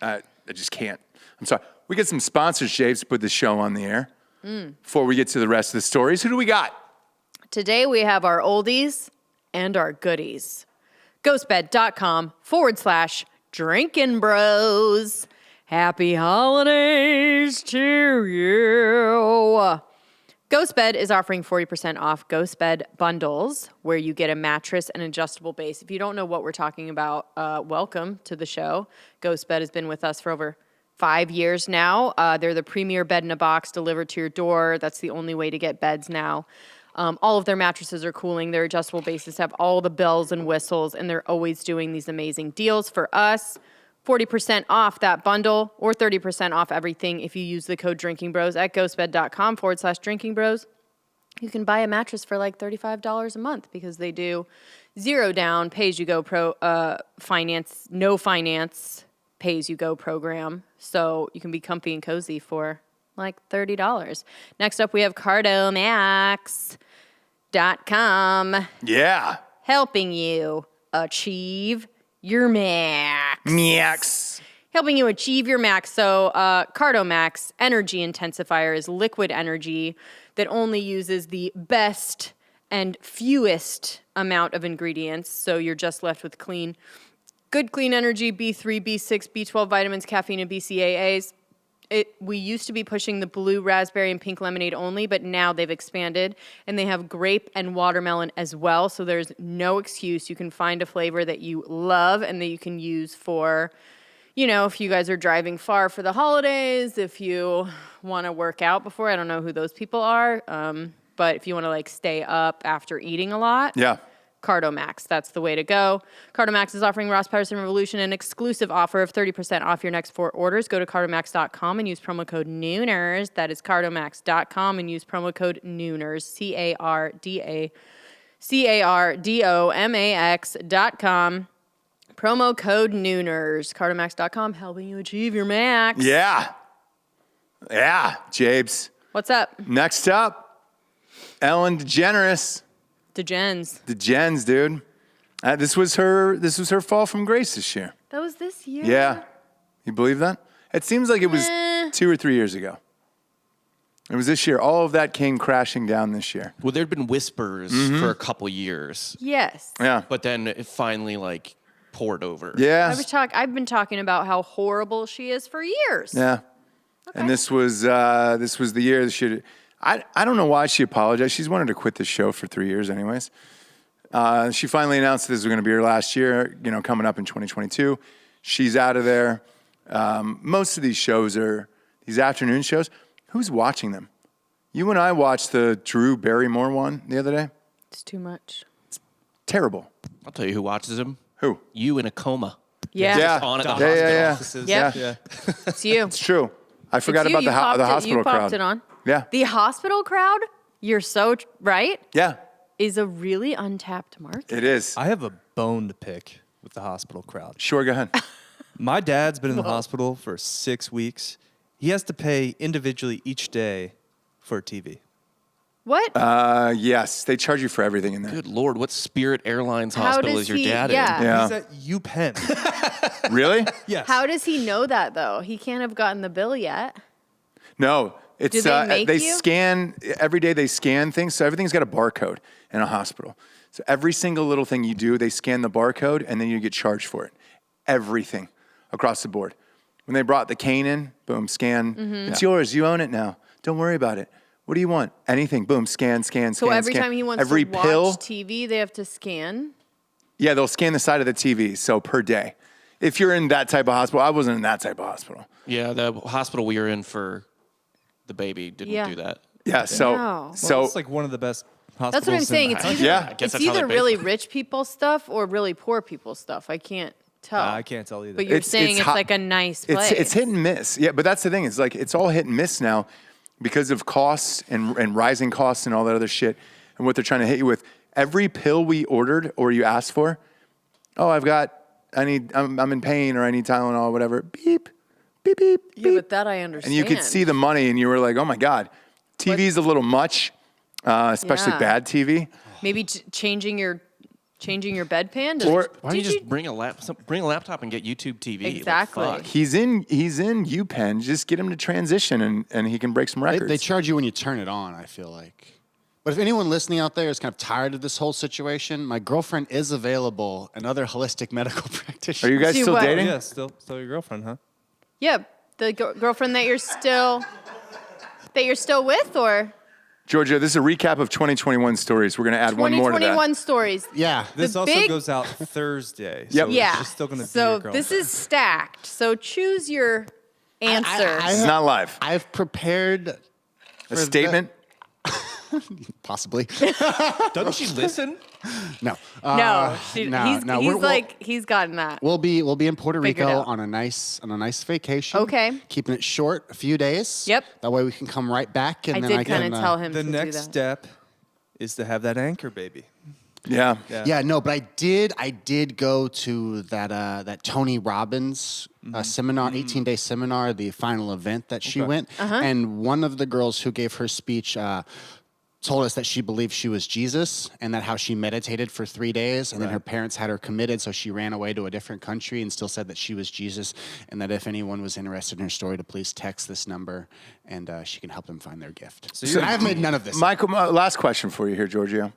I just can't. I'm sorry. We get some sponsorships to put the show on the air. Before we get to the rest of the stories, who do we got? Today we have our oldies and our goodies. Ghostbed.com/drinking bros. Happy holidays to you. Ghostbed is offering 40% off Ghostbed bundles, where you get a mattress and adjustable base. If you don't know what we're talking about, welcome to the show. Ghostbed has been with us for over 5 years now. They're the premier bed in a box delivered to your door. That's the only way to get beds now. All of their mattresses are cooling. Their adjustable bases have all the bells and whistles, and they're always doing these amazing deals for us. 40% off that bundle or 30% off everything if you use the code Drinking Bros at ghostbed.com/Drinking Bros. You can buy a mattress for like $35 a month because they do 0 down, pay-as-you-go finance, no finance, pay-as-you-go program. So you can be comfy and cozy for like $30. Next up, we have Cartomax.com. Yeah. Helping you achieve your max. Helping you achieve your max. So Cartomax Energy Intensifier is liquid energy that only uses the best and fewest amount of ingredients. So you're just left with good clean energy, B3, B6, B12 vitamins, caffeine, and BCAAs. We used to be pushing the blue, raspberry, and pink lemonade only, but now they've expanded, and they have grape and watermelon as well, so there's no excuse. You can find a flavor that you love and that you can use for, if you guys are driving far for the holidays, if you want to work out before. I don't know who those people are, but if you want to, stay up after eating a lot. Yeah. Cartomax, that's the way to go. Cartomax is offering Ross Patterson Revolution an exclusive offer of 30% off your next 4 orders. Go to cartomax.com and use promo code Nooners. That is cartomax.com and use promo code Nooners, CARDOMAX.com. Promo code Nooners. Cartomax.com, helping you achieve your max. Yeah, Jabes. What's up? Next up, Ellen DeGeneres. DeGens, dude. This was her fall from grace this year. That was this year? Yeah. You believe that? It seems like it was 2 or 3 years ago. It was this year. All of that came crashing down this year. Well, there'd been whispers for a couple years. Yes. Yeah. But then it finally poured over. Yeah. I've been talking about how horrible she is for years. Yeah. Okay. And this was the year that she. I don't know why she apologized. She's wanted to quit this show for 3 years anyways. She finally announced this was going to be her last year, coming up in 2022. She's out of there. Most of these shows are these afternoon shows. Who's watching them? You and I watched the Drew Barrymore one the other day. It's too much. It's terrible. I'll tell you who watches them. Who? You in a coma. Yeah. Yeah. On at the hospital. Yeah. It's you. It's true. I forgot about the hospital crowd. You popped it on. Yeah. The hospital crowd, you're so right, Yeah. is a really untapped market. It is. I have a bone to pick with the hospital crowd. Sure, go ahead. My dad's been in the hospital for 6 weeks. He has to pay individually each day for a TV. What? Yes. They charge you for everything in there. Good Lord, what Spirit Airlines hospital is your dad in? Yeah. He's at UPenn. Really? Yes. How does he know that, though? He can't have gotten the bill yet. No. It's, Do they make you? scan, every day they scan things, so everything's got a barcode in a hospital. So every single little thing you do, they scan the barcode, and then you get charged for it. Everything across the board. When they brought the cane in, boom, scan. Mm-hmm. It's yours. You own it now. Don't worry about it. What do you want? Anything. Boom, scan. So every time he wants to watch TV, they have to scan? Yeah, they'll scan the side of the TV, so per day. If you're in that type of hospital, I wasn't in that type of hospital. Yeah, the hospital we were in for the baby didn't do that. Yeah, so No. so Well, it's like one of the best That's what I'm saying. It's either, Yeah. I guess it's that's how they either pay really for rich people stuff or really poor people stuff. I can't tell. I can't tell either. But you're saying it's like a nice place. It's hit and miss. Yeah, but that's the thing. It's like it's all hit and miss now because of costs and rising costs and all that other shit and what they're trying to hit you with. Every pill we ordered or you asked for, I'm in pain or I need Tylenol or whatever. Beep, beep, beep, beep. Yeah, but that I understand. And you could see the money and you were like, oh my God, TV's a little much, especially bad TV. Maybe changing your bedpan. Why don't you just bring a laptop and get YouTube TV? Exactly. Like, fuck. He's in UPenn. Just get him to transition and he can break some records. They charge you when you turn it on, I feel like. But if anyone listening out there is kind of tired of this whole situation, my girlfriend is available, another holistic medical practitioner. Are you guys See still what? dating? Yeah, still your girlfriend, huh? Yeah, the girlfriend that you're still with, or Giorgio, this is a recap of 2021 stories. We're going to add one more to that. 2021 stories. Yeah. This The also big- goes out Thursday. Yep. So Yeah. She's still going to be So your girlfriend. this is stacked. So choose your answer. It's not live. I've prepared A statement? possibly. Doesn't she listen? No. no, We're- he's gotten that. We'll be in Puerto Figured Rico out. on a nice vacation. Okay. Keeping it short, a few days. Yep. That way we can come right back and I then did I can kind of tell him the to next do that. step is to have that anchor baby. Yeah. Yeah, no, but I did go to that Tony Robbins seminar, 18-day seminar, the final event that she went. And one of the girls who gave her speech told us that she believed she was Jesus and that how she meditated for 3 days and then her parents had her committed, so she ran away to a different country and still said that she was Jesus, and that if anyone was interested in her story to please text this number and she can help them find their gift. So I've made none of this. Michael, last question for you here, Giorgio,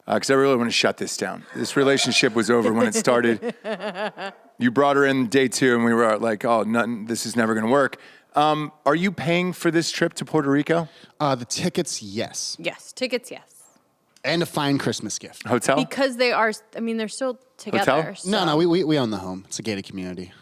because I really want to shut this down. This relationship was over when it started. You brought her in day 2 and we were like, oh, nothing, this is never going to work. Are you paying for this trip to Puerto Rico? The tickets, yes. Yes, tickets, yes. And a fine Christmas gift. Hotel? Because they are. I mean, they're still together. Hotel? So. No, we own the home. It's a gated community.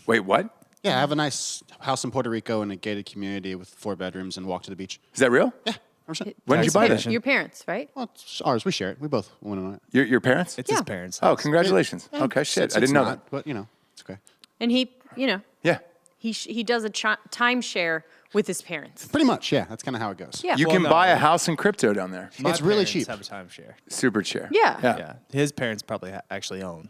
Wait, what? Yeah, I have a nice house in Puerto Rico in a gated community with 4 bedrooms and walk to the beach. Is that real? Yeah, 100%. When did you buy that? Your parents, right? Well, it's ours. We share it. We both own it. Your parents? It's Yeah. his parents' Oh, house. congratulations. Okay, shit. It's I didn't know not, that. but it's okay. And he, Yeah. he does a timeshare with his parents. Pretty much, yeah. That's kind of how it goes. Yeah. You Well, can no. buy a house in crypto down there. My It's really parents cheap. have a timeshare. Super chair. Yeah. Yeah. His parents probably actually own.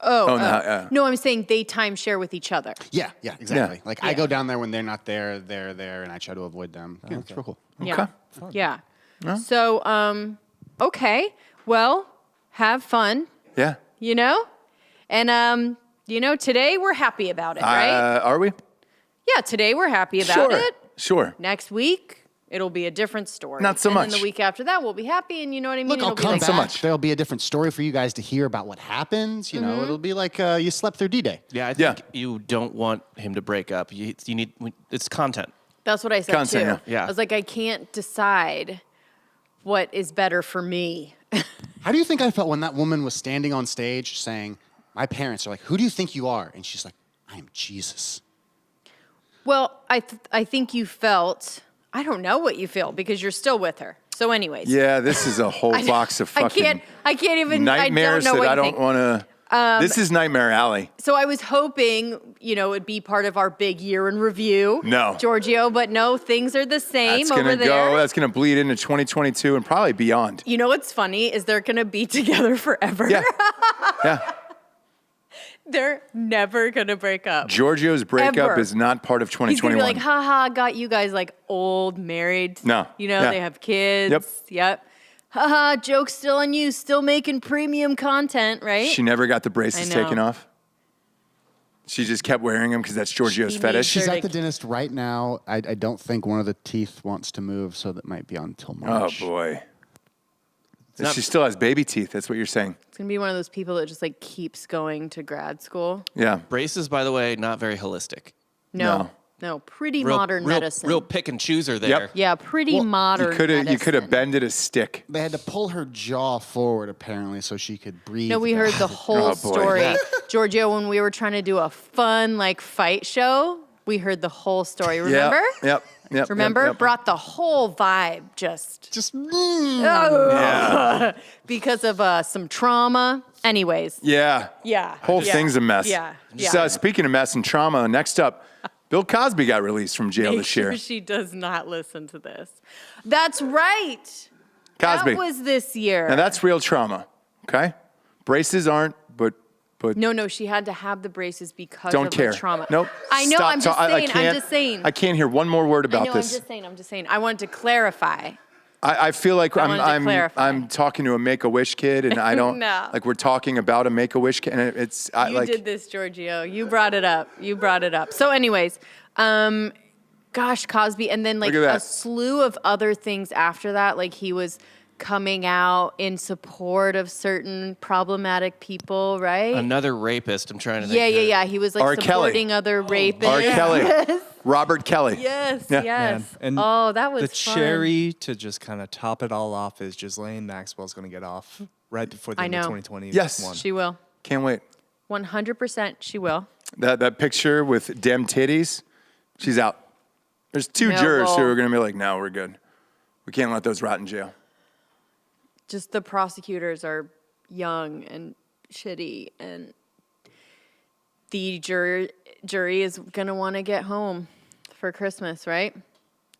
No, I'm saying they timeshare with each other. Yeah, exactly. Yeah. Like I go down there when they're not there, they're there, and I try to avoid them. Yeah, it's real cool. Yeah. Okay. Yeah. So, okay. Well, have fun, Yeah. And, today we're happy about it, right? Are we? Yeah, today we're happy about it. Sure. Next week, it'll be a different story. Not so and much. then the week after that, we'll be happy, and you know what I mean? Look, I'll It'll be come like, back. so much. There'll be a different story for you guys to hear about what happens. You Mm-hmm. know, it'll be like you slept through D-Day. Yeah, I think you don't want him to break up. You need it's content. That's what I said, Content, too. yeah. I was like, I can't decide what is better for me. How do you think I felt when that woman was standing on stage saying, my parents are like, who do you think you are? And she's like, I am Jesus. Well, I think you felt, I don't know what you feel because you're still with her. So anyways. Yeah, this is a whole box of fucking I can't even, nightmares I don't know that what I you don't think. want to. This is Nightmare Alley. So I was hoping, it'd be part of our big year in review. No. Giorgio, but no, things are the same That's over gonna there. go. That's gonna bleed into 2022 and probably beyond. You know what's funny is they're going to be together forever. Yeah. Yeah. They're never going to break up. Giorgio's breakup Ever. is not part of He's going to 2021. be like, haha, got you guys like old, married. No. Yeah. They have kids. Yep. Yep. Haha, joke's still on you, still making premium content, right? She never got the braces I know. taken off. She just kept wearing them because that's Giorgio's She fetish. needs She's Sure. at the dentist right now. I don't think one of the teeth wants to move, so that might be on until Oh March. boy. not- She still has baby teeth. That's what you're saying. It's going to be one of those people that just like keeps going to grad school. Yeah. Braces, by the way, not very holistic. No, pretty modern medicine. Real pick and chooser there. Yep. Yeah, pretty modern You could have medicine. bended a stick. They had to pull her jaw forward, apparently, so she could breathe. No, we heard the whole Oh, boy. story. Giorgio, when we were trying to do a fun like fight show, We heard the whole story. Remember? Yep. Remember? Yep. Brought the whole vibe just because of some trauma. Anyways. Yeah. Yeah. Whole thing's a mess. Yeah. Just, speaking of mess and trauma, next up, Bill Cosby got released from jail Make this year. sure she does not listen to this. That's right. Cosby. That was this year. Now that's real trauma. Okay. Braces aren't, but No, she had to have the braces because don't of care. the trauma. Nope. I know. Stop I'm just saying. I'm just saying. I can't hear one more word about I know. this. I'm just saying. I wanted to clarify. I feel like I wanted to clarify. I'm talking to a Make-A-Wish kid, and I don't No. like we're talking about a Make-A-Wish kid, and it's You did this, Giorgio. You brought it up. So, anyways, gosh, Cosby, and then like Look at that. a slew of other things after that. Like he was coming out in support of certain problematic people, right? Another rapist. I'm trying to think. Yeah. He was like R. Kelly. supporting other rapists. R. Kelly, Robert Kelly. Yes. Yeah. And that was the fun. cherry to just kind of top it all off is Ghislaine Maxwell's going to get off right before the I end of know. 2020. Yes. She will. Can't wait. 100% she will. That picture with dem titties, she's out. There's two No, jurors who well- are going to be like, no, we're good. We can't let those rot in jail. Just the prosecutors are young and shitty, and the jury is going to want to get home for Christmas, right?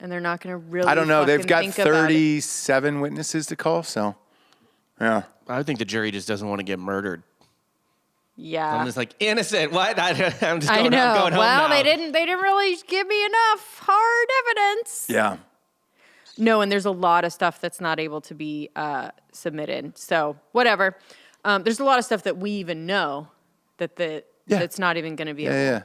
And they're not going to really I don't know. They've got think about it. 37 witnesses to call, so yeah. I think the jury just doesn't want to get murdered. Yeah. I'm just like, innocent. What? I'm just going, I know. I'm going home Well, now. they didn't really give me enough hard evidence. Yeah. No, and there's a lot of stuff that's not able to be submitted. So whatever. There's a lot of stuff that we even know that's not even going to be able. Yeah.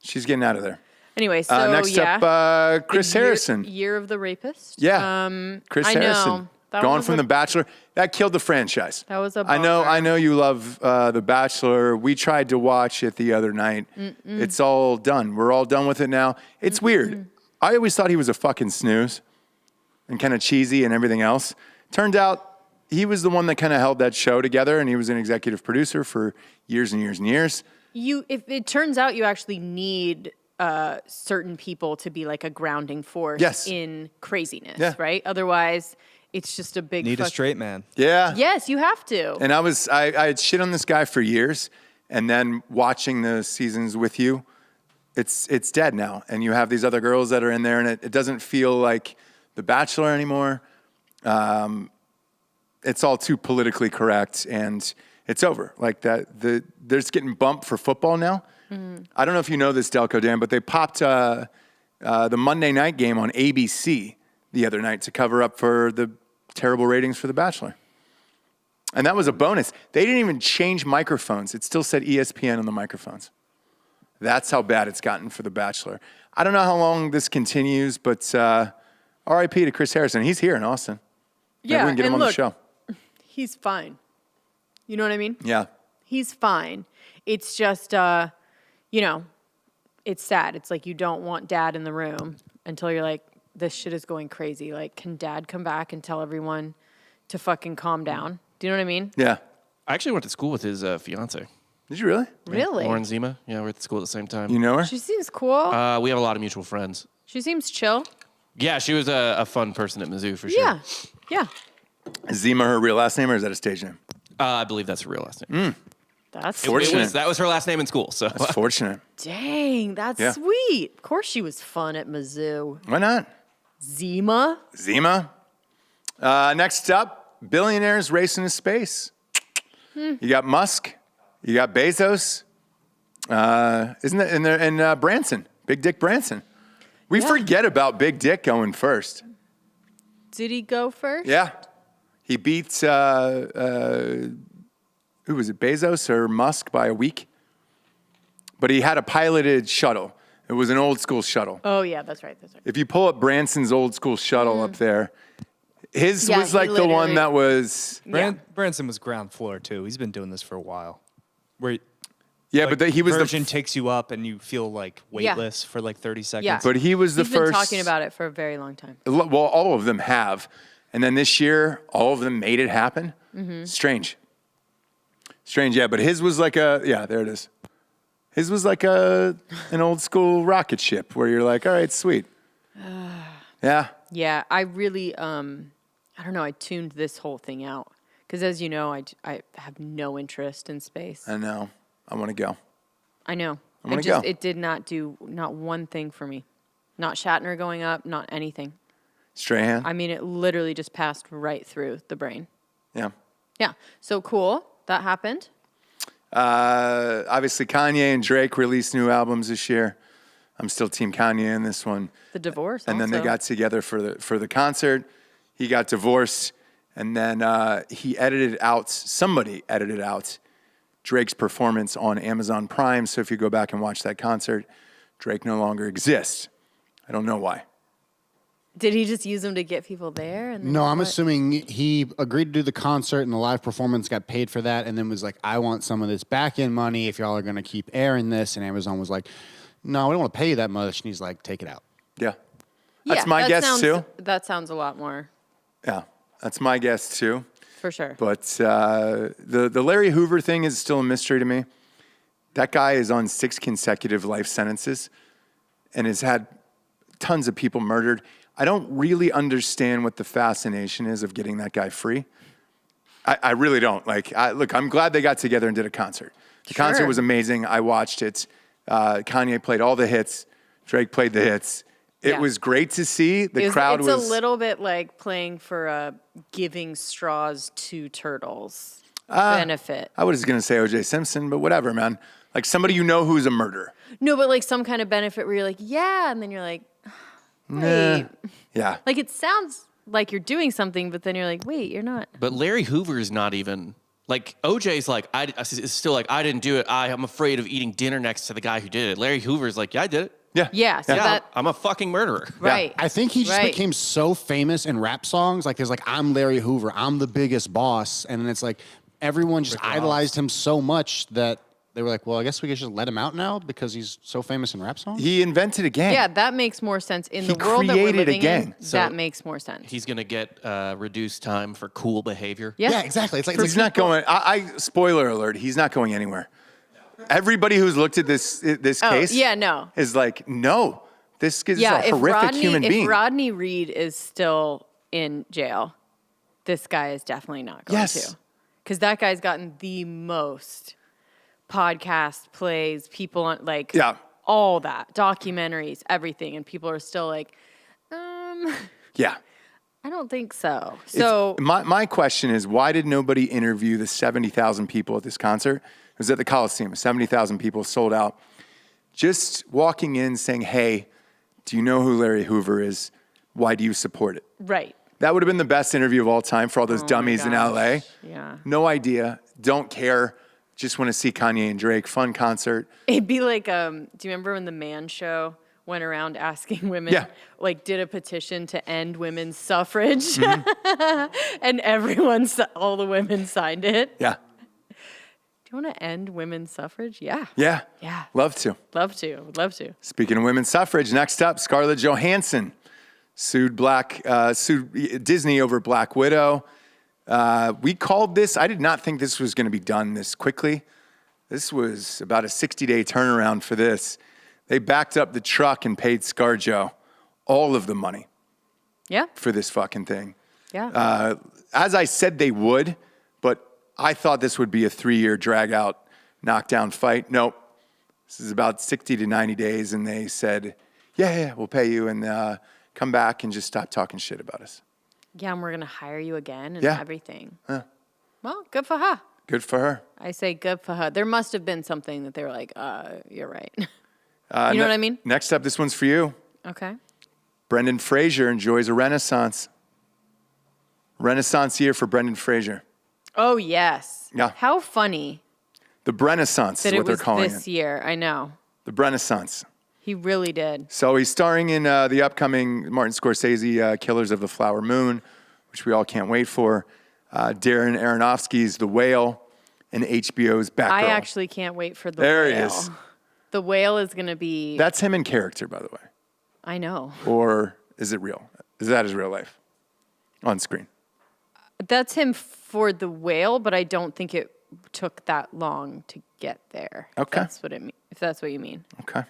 She's getting out of there. Anyway, so next up, Chris Harrison. Year of the Rapist. Yeah. Chris I know. Harrison. That Gone was from The Bachelor. That killed the franchise. That was a I bummer. know you love The Bachelor. We tried to watch it the other night. It's all done. We're all done with it now. It's weird. I always thought he was a fucking snooze and kind of cheesy and everything else. Turned out he was the one that kind of held that show together, and he was an executive producer for years and years and years. If it turns out you actually need certain people to be like a grounding force Yes. in craziness, Yeah. right? Otherwise, it's just a big Need a straight man. Yeah. Yes, you have to. And I had shit on this guy for years, and then watching the seasons with you, it's dead now. And you have these other girls that are in there, and it doesn't feel like The Bachelor anymore. It's all too politically correct, and it's over. Like that, there's getting bumped for football now. I don't know if you know this, Delco Dan, but they popped the Monday night game on ABC the other night to cover up for the terrible ratings for The Bachelor. And that was a bonus. They didn't even change microphones. It still said ESPN on the microphones. That's how bad it's gotten for The Bachelor. I don't know how long this continues, but RIP to Chris Harrison. He's here in Austin. Maybe we can get him on the show. He's fine. You know what I mean? Yeah. He's fine. It's just, it's sad. It's like you don't want dad in the room until you're like, this shit is going crazy. Like, can dad come back and tell everyone to fucking calm down? Do you know what I mean? Yeah. I actually went to school with his fiance. Did you really? Really? Lauren Zima. Yeah, we're at school at the same time. You know her? She seems cool. We have a lot of mutual friends. She seems chill. Yeah, she was a fun person at Mizzou for sure. Yeah. Is Zima her real last name, or is that a stage name? I believe that's her real last name. That's Fortunate. That was her last name in school. So That's fortunate. Dang, that's Yeah. sweet. Of course she was fun at Mizzou. Why not? Zima? Zima. Next up, billionaires racing to space. You got Musk. You got Bezos. Isn't that and Branson, Big Dick Branson. We forget about Big Dick going first. Did he go first? Yeah. He beat, who was it, Bezos or Musk by a week? But he had a piloted shuttle. It was an old school shuttle. Oh, yeah, that's right. If you pull up Branson's old school shuttle up there, his Yeah, was he like the one literally- that was, Branson was ground floor too. He's been doing this for a while. Where yeah, like, but he was version the, takes you up and you feel like weightless for like 30 seconds. Yeah. but he was the He's first. been talking about it for a very long time. Well, all of them have. And then this year, all of them made it happen. Strange, yeah. But his was like there it is. His was like an old school rocket ship where you're like, all right, sweet. Yeah. Yeah, I really, I don't know, I tuned this whole thing out. Because as you know, I have no interest in space. I know. I want to go. I know. I want to go. It did not do not one thing for me. Not Shatner going up, not anything. Strahan? I mean, it literally just passed right through the brain. Yeah. Yeah. So cool. That happened. Obviously, Kanye and Drake released new albums this year. I'm still Team Kanye in this one. The divorce. And then they got together for the concert. He got divorced, and then somebody edited out Drake's performance on Amazon Prime. So if you go back and watch that concert, Drake no longer exists. I don't know why. Did he just use them to get people there? And No, I'm assuming he agreed to do the concert and the live performance, got paid for that, and then was like, I want some of this back-end money if y'all are going to keep airing this. And Amazon was like, no, we don't want to pay you that much. And he's like, take it out. Yeah. That's my guess, too. That sounds a lot more. Yeah, that's my guess, too. For sure. But the Larry Hoover thing is still a mystery to me. That guy is on 6 consecutive life sentences and has had tons of people murdered. I don't really understand what the fascination is of getting that guy free. I really don't. Look, I'm glad they got together and did a concert. The concert was amazing. I watched it. Kanye played all the hits. Drake played the hits. It was great to see. The crowd was... It's a little bit like playing for giving straws to turtles benefit. I was going to say O.J. Simpson, but whatever, man. Like somebody you know who's a murderer. No, but like some kind of benefit where you're like, yeah, and then you're like, wait. Yeah. Like it sounds like you're doing something, but then you're like, wait, you're not. But Larry Hoover is not even... Like, OJ's like, it's still like, I didn't do it. I'm afraid of eating dinner next to the guy who did it. Larry Hoover's like, yeah, I did it. Yeah. Yeah. So that, I'm a fucking murderer. right. I think he just became so famous in rap songs. Like, there's like, I'm Larry Hoover. I'm the biggest boss. And then it's like, everyone just idolized him so much that they were like, well, I guess we could just let him out now because he's so famous in rap songs. He invented a gang. Yeah, that makes more sense. In the world that we're living in, that makes more sense. He's going to get reduced time for cool behavior. Yeah, exactly. It's like he's not going. Spoiler alert: he's not going anywhere. Everybody who's looked at this case, is like, no, this is a horrific human being. If Rodney Reed is still in jail, this guy is definitely not going to, because that guy's gotten the most podcast plays, people on all that, documentaries, everything, and people are still like, yeah. I don't think so. So my question is, why did nobody interview the 70,000 people at this concert? It was at the Coliseum. 70,000 people sold out. Just walking in saying, hey, do you know who Larry Hoover is? Why do you support it? Right. That would have been the best interview of all time for all those dummies in LA. Yeah. No idea. Don't care. Just want to see Kanye and Drake. Fun concert. It'd be like, do you remember when the Man Show went around asking women, did a petition to end women's suffrage? Mm-hmm. And all the women signed it? Yeah. Do you want to end women's suffrage? Yeah. Yeah. Yeah. Love to. Love to. Would love to. Speaking of women's suffrage, next up, Scarlett Johansson sued Disney over Black Widow. We called this. I did not think this was going to be done this quickly. This was about a 60-day turnaround for this. They backed up the truck and paid ScarJo all of the money. Yeah. For this fucking thing. Yeah. As I said they would, but I thought this would be a 3-year drag-out, knockdown fight. Nope. This is about 60 to 90 days, and they said, yeah, we'll pay you, and come back and just stop talking shit about us. Yeah, and we're going to hire you again and everything. Yeah. Well, good for her. Good for her. I say good for her. There must have been something that they were like, you're right. You know what I mean? Next up, this one's for you. Okay. Brendan Fraser enjoys a renaissance. Renaissance year for Brendan Fraser. Oh, yes. Yeah. How funny. The Renaissance is what they're calling it. This year, I know. The Renaissance. He really did. So he's starring in the upcoming Martin Scorsese Killers of the Flower Moon, which we all can't wait for. Darren Aronofsky's The Whale, and HBO's Batgirl. I actually can't wait for The Whale. There he is. The Whale is going to be... That's him in character, by the way. I know. Or is it real? Is that his real life? On screen. That's him for The Whale, but I don't think it took that long to get there. Okay. That's what it means. if that's what you mean. Okay.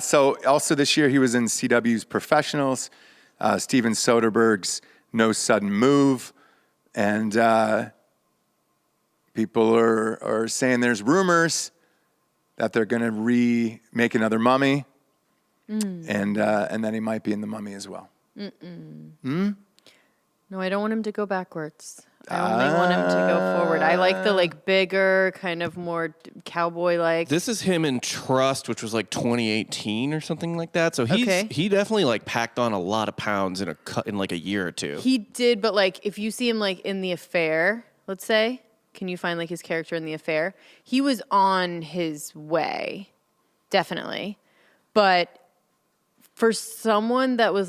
So also this year he was in CW's Professionals, Steven Soderbergh's No Sudden Move, and people are saying there's rumors that they're going to remake another Mummy, and then he might be in The Mummy as well. No, I don't want him to go backwards. I only want him to go forward. I like the bigger, kind of more cowboy-like. This is him in Trust, which was 2018 or something like that. So he definitely packed on a lot of pounds in a year or two. He did, but if you see him in The Affair, let's say, can you find his character in The Affair? He was on his way, definitely. But for someone that was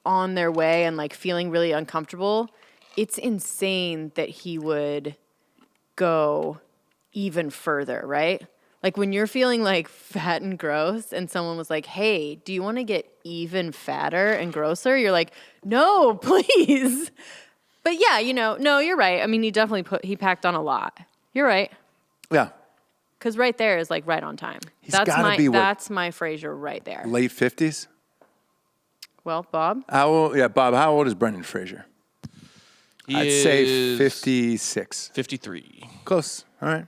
on their way and feeling really uncomfortable, it's insane that he would go even further, right? When you're feeling fat and gross and someone was like, hey, do you want to get even fatter and grosser? You're like, no, please. But yeah, no, you're right. I mean, he packed on a lot. You're right. Yeah. Because right there is right on time. That's my Frasier right there. Late 50s? Well, Bob? Bob, how old is Brendan Fraser? I'd say 56. 53. Close. All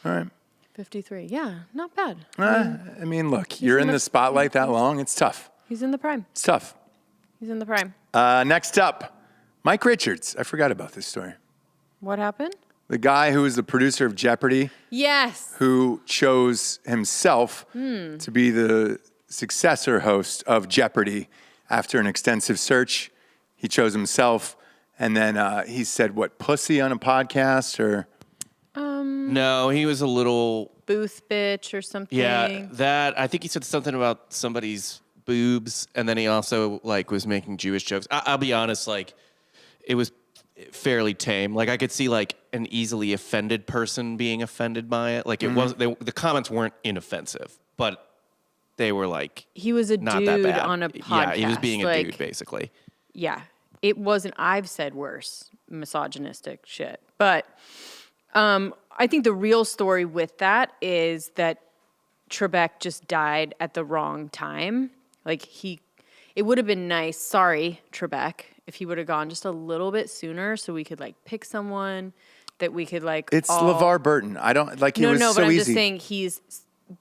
right. 53. Yeah, not bad. I mean, look, you're in the spotlight that long. It's tough. He's in the prime. It's tough. He's in the prime. Next up, Mike Richards. I forgot about this story. What happened? The guy who was the producer of Jeopardy. Yes. Who chose himself to be the successor host of Jeopardy after an extensive search. He chose himself. And then he said, what, pussy on a podcast or? No, he was a little. Booth bitch or something. Yeah, I think he said something about somebody's boobs. And then he also was making Jewish jokes. I'll be honest, it was fairly tame. I could see an easily offended person being offended by it. It wasn't, the comments weren't inoffensive, but they were he was a not dude that bad. on a podcast. Yeah, he was being a dude basically. Yeah. It wasn't, I've said worse, misogynistic shit. But I think the real story with that is that Trebek just died at the wrong time. It would have been nice, sorry, Trebek, if he would have gone just a little bit sooner so we could pick someone that we could It's LeVar Burton. I don't, it was so easy. No, but I'm just saying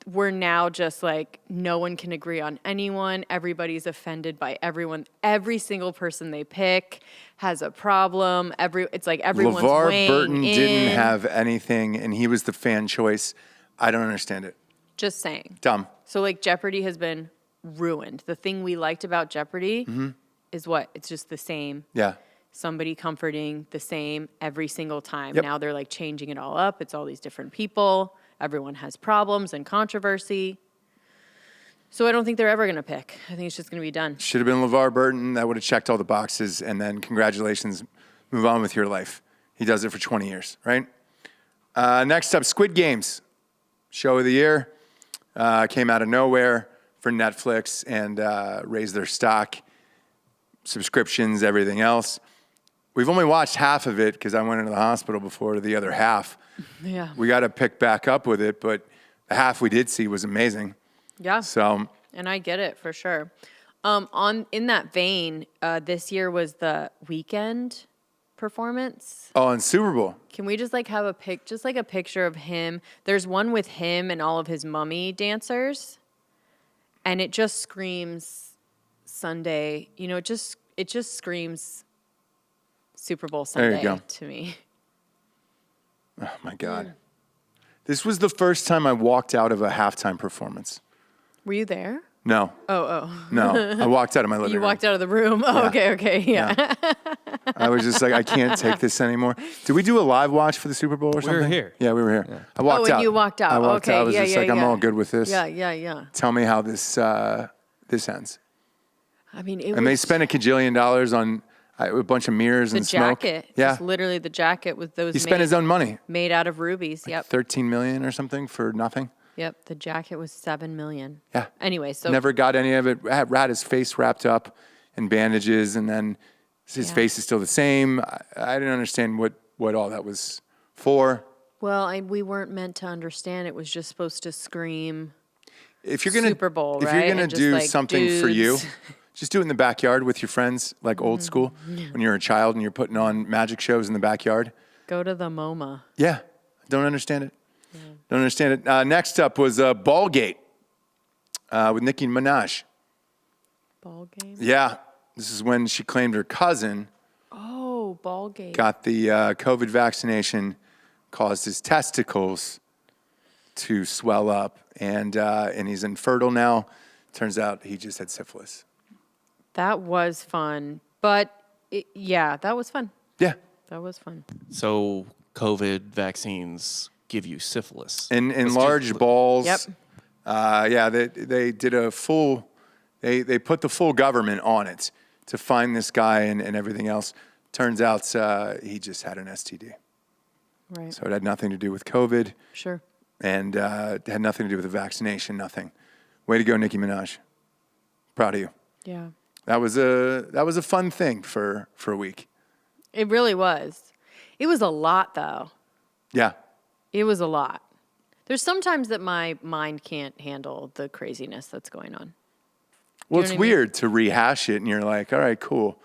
we're now just no one can agree on anyone. Everybody's offended by everyone. Every single person they pick has a problem. It's everyone's LeVar weighing Burton in. didn't have anything, and he was the fan choice. I don't understand it. Just saying. Dumb. So Jeopardy has been ruined. The thing we liked about Jeopardy is what? It's just the same. Yeah. Somebody comforting, the same every single time. Yep. Now they're changing it all up. It's all these different people. Everyone has problems and controversy. So I don't think they're ever going to pick. I think it's just going to be done. Should have been LeVar Burton. That would have checked all the boxes. And then congratulations, move on with your life. He does it for 20 years, right? Next up, Squid Games. Show of the year. Came out of nowhere for Netflix and raised their stock, subscriptions, everything else. We've only watched half of it because I went into the hospital before the other half. Yeah. We got to pick back up with it, but the half we did see was amazing. Yeah. So, and I get it for sure. In that vein, this year was the Weeknd performance. Oh, and Super Bowl. Can we just have a picture of him? There's one with him and all of his mummy dancers, and it just screams Sunday. It just screams Super Bowl Sunday to me. Oh, my God. This was the first time I walked out of a halftime performance. Were you there? No. Oh. No. I walked out of my living room. You walked out of the room? Oh, Yeah. okay. Yeah. I was just I can't take this anymore. Did we do a live watch for the Super Bowl or something? We were here. Yeah, we were here. Yeah. I walked out. And you walked out. I walked Okay. out. I was yeah, just yeah, I'm yeah. all good with this. Yeah. Tell me how this ends. I mean, They spent $1 kajillion on a bunch of mirrors and smoke. The jacket. Yeah. Just literally the jacket with those He spent his own money. made out of rubies. Yep. $13 million or something for nothing. Yep. The jacket was $7 million. Yeah. Anyway, so Never got any of it. Had his face wrapped up in bandages, and then his face is still the same. I didn't understand what all that was for. Well, we weren't meant to understand. It was just supposed to scream If you're gonna Super Bowl, if right? you're gonna And just do like, something for you, dudes. just do it in the backyard with your friends, like old school. When you're a child and you're putting on magic shows in the backyard. Go to the MoMA. Yeah, don't understand it. Don't understand it. Next up was Ballgate with Nicki Minaj. Ball game? Yeah, this is when she claimed her cousin Oh, ball game. got the COVID vaccination, caused his testicles to swell up, and he's infertile now. Turns out he just had syphilis. That was fun. But, that was fun. Yeah. That was fun. So COVID vaccines give you syphilis. In large balls. Yep. They did a full, they put the full government on it to find this guy and everything else. Turns out he just had an STD. Right. So it had nothing to do with COVID. Sure. And it had nothing to do with the vaccination, nothing. Way to go, Nicki Minaj. Proud of you. Yeah. That was a fun thing for a week. It really was. It was a lot, though. Yeah. It was a lot. There's sometimes that my mind can't handle the craziness that's going on. Well, know it's what I mean? weird to rehash it and you're like, all right, cool.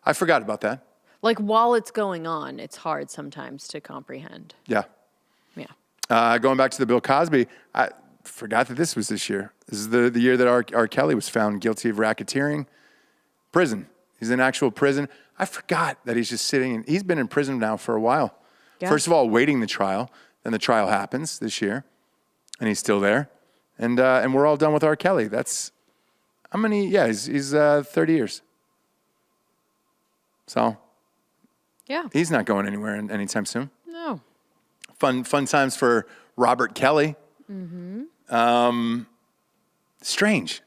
I forgot about that. Like, while it's going on, it's hard sometimes to comprehend. Yeah. Yeah. Going back to the Bill Cosby, I forgot that this was this year. This is the year that R. Kelly was found guilty of racketeering. Prison. He's in actual prison. I forgot that he's just sitting. He's been in prison now for a while. Yeah. First of all, waiting the trial. Then the trial happens this year, and he's still there. And we're all done with R. Kelly. That's how many? Yeah, he's 30 years. So Yeah. he's not going anywhere anytime soon. No. Fun times for Robert Kelly. Strange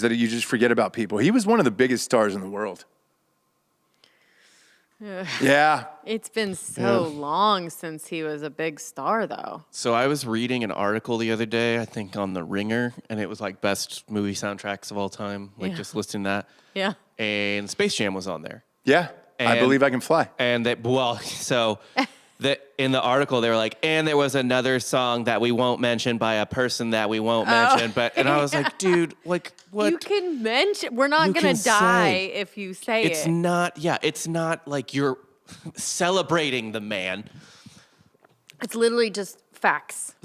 that you just forget about people. He was one of the biggest stars in the world. Yeah. It's been so long since he was a big star, though. So I was reading an article the other day, I think on The Ringer, and it was like best movie soundtracks of all time, like just listing that. Yeah. And Space Jam was on there. Yeah. I And- believe I can fly. And in the article, they were like, and there was another song that we won't mention by a person that we won't mention. And I was like, dude, like, what? You can mention. We're not You going can to die say. if you say It's it. it's not like you're celebrating the man. It's literally just facts.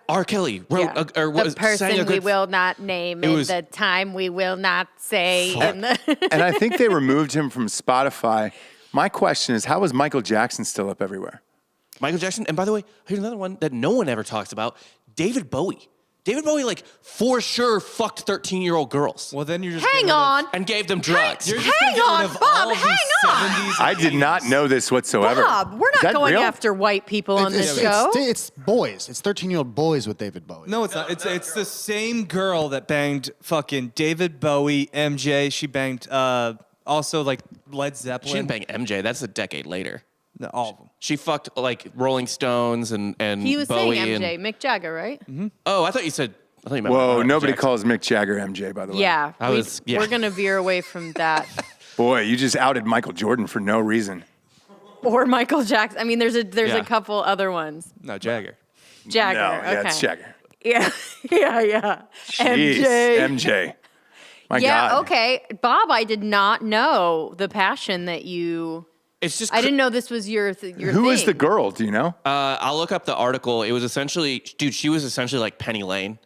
R. Kelly wrote, Yeah. or The sang a person we good will not name It and was- the time we will not say. And the And I think they removed him from Spotify. My question is, how is Michael Jackson still up everywhere? Michael Jackson. And by the way, here's another one that no one ever talks about. David Bowie. David Bowie, like, for sure fucked 13-year-old girls Well, then you're just hang getting rid of- on. and gave them drugs. You're just gonna Hang get rid on, of Bob, all these hang on. 70s I did not know this whatsoever. Bob, we're Is not that going real? after white people on this it's, show. It's boys. It's 13-year-old boys with David Bowie. No, it's not. It's the same girl that banged fucking David Bowie, MJ. She banged also like Led Zeppelin. She didn't bang MJ. That's a decade later. No, all of them. She fucked like Rolling Stones and He was Bowie saying MJ, and Mick Jagger, right? I thought you meant Whoa, Michael nobody Jackson. calls Mick Jagger MJ, by the way. Yeah, yeah. we're going to veer away from that. Boy, you just outed Michael Jordan for no reason. Or Michael Jackson. I mean, there's Yeah. a couple other ones. No, Jagger. Jagger, No, okay. yeah, it's Jagger. Yeah, yeah. Jeez, MJ. My Yeah, God. okay. Bob, I did not know the passion that you... It's just I didn't know this was your thing. Who is the girl? Do you know? I'll look up the article. It was essentially, dude, she was essentially like Penny Lane.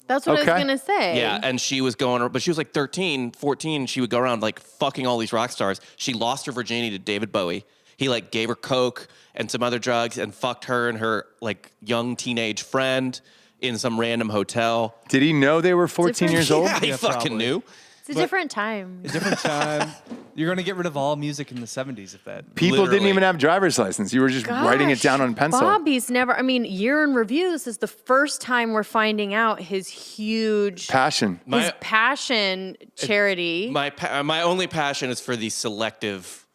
That's what I Okay. was going to say. Yeah, and she was but she was like 13, 14. She would go around like fucking all these rock stars. She lost her virginity to David Bowie. He like gave her coke and some other drugs and fucked her and her like young teenage friend in some random hotel. Did he know they were 14 Different- years old? Yeah, he Yeah, fucking probably. knew. It's a different time. A different time. You're gonna get rid of all music in the 70s if that. People didn't Literally. even have driver's license. You were just writing it down on pencil. Bobby's never, I mean, year in review, this is the first time we're finding out his huge, Passion. his passion charity. My only passion is for the selective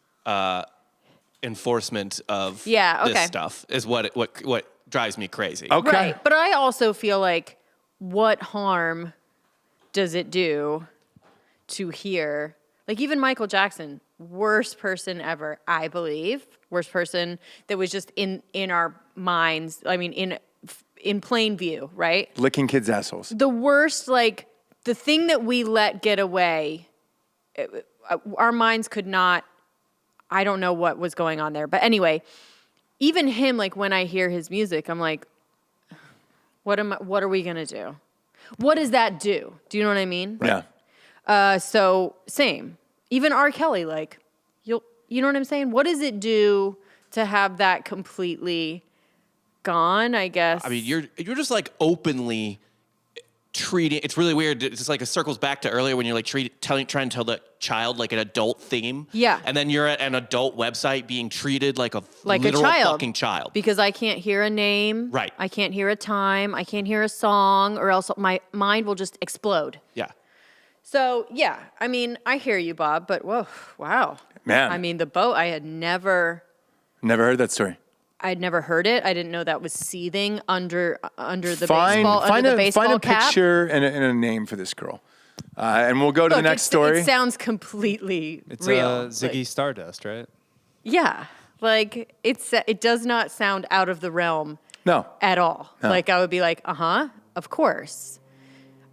enforcement of Yeah, okay. this stuff is what drives me crazy. Okay. Right. But I also feel like, what harm does it do to hear? Like, even Michael Jackson, worst person ever, I believe. Worst person that was just in our minds. I mean, in plain view, right? Licking kids' assholes. The worst, like, the thing that we let get away, our minds could not, I don't know what was going on there. But anyway, even him, like, when I hear his music, I'm like, what are we going to do? What does that do? Do you know what I mean? Yeah. So same. Even R. Kelly, like, you know what I'm saying? What does it do to have that completely gone, I guess? I mean, you're just like openly treating. It's really weird. It's just like it circles back to earlier when you're like trying to tell the child like an adult theme. Yeah. And then you're at an adult website being treated like a literal fucking child. Because I can't hear a name. Right. I can't hear a time. I can't hear a song, or else my mind will just explode. Yeah. So, yeah, I mean, I hear you, Bob, but whoa, wow. Man. I mean, the boat, I had never heard that story. I'd never heard it. I didn't know that was seething under the Find baseball a cap. picture and a name for this girl. And we'll go to the next story. It sounds completely It's real. Ziggy Stardust, right? Yeah. Like, it does not sound out of the realm No. at all. No. Like, I would be like, of course.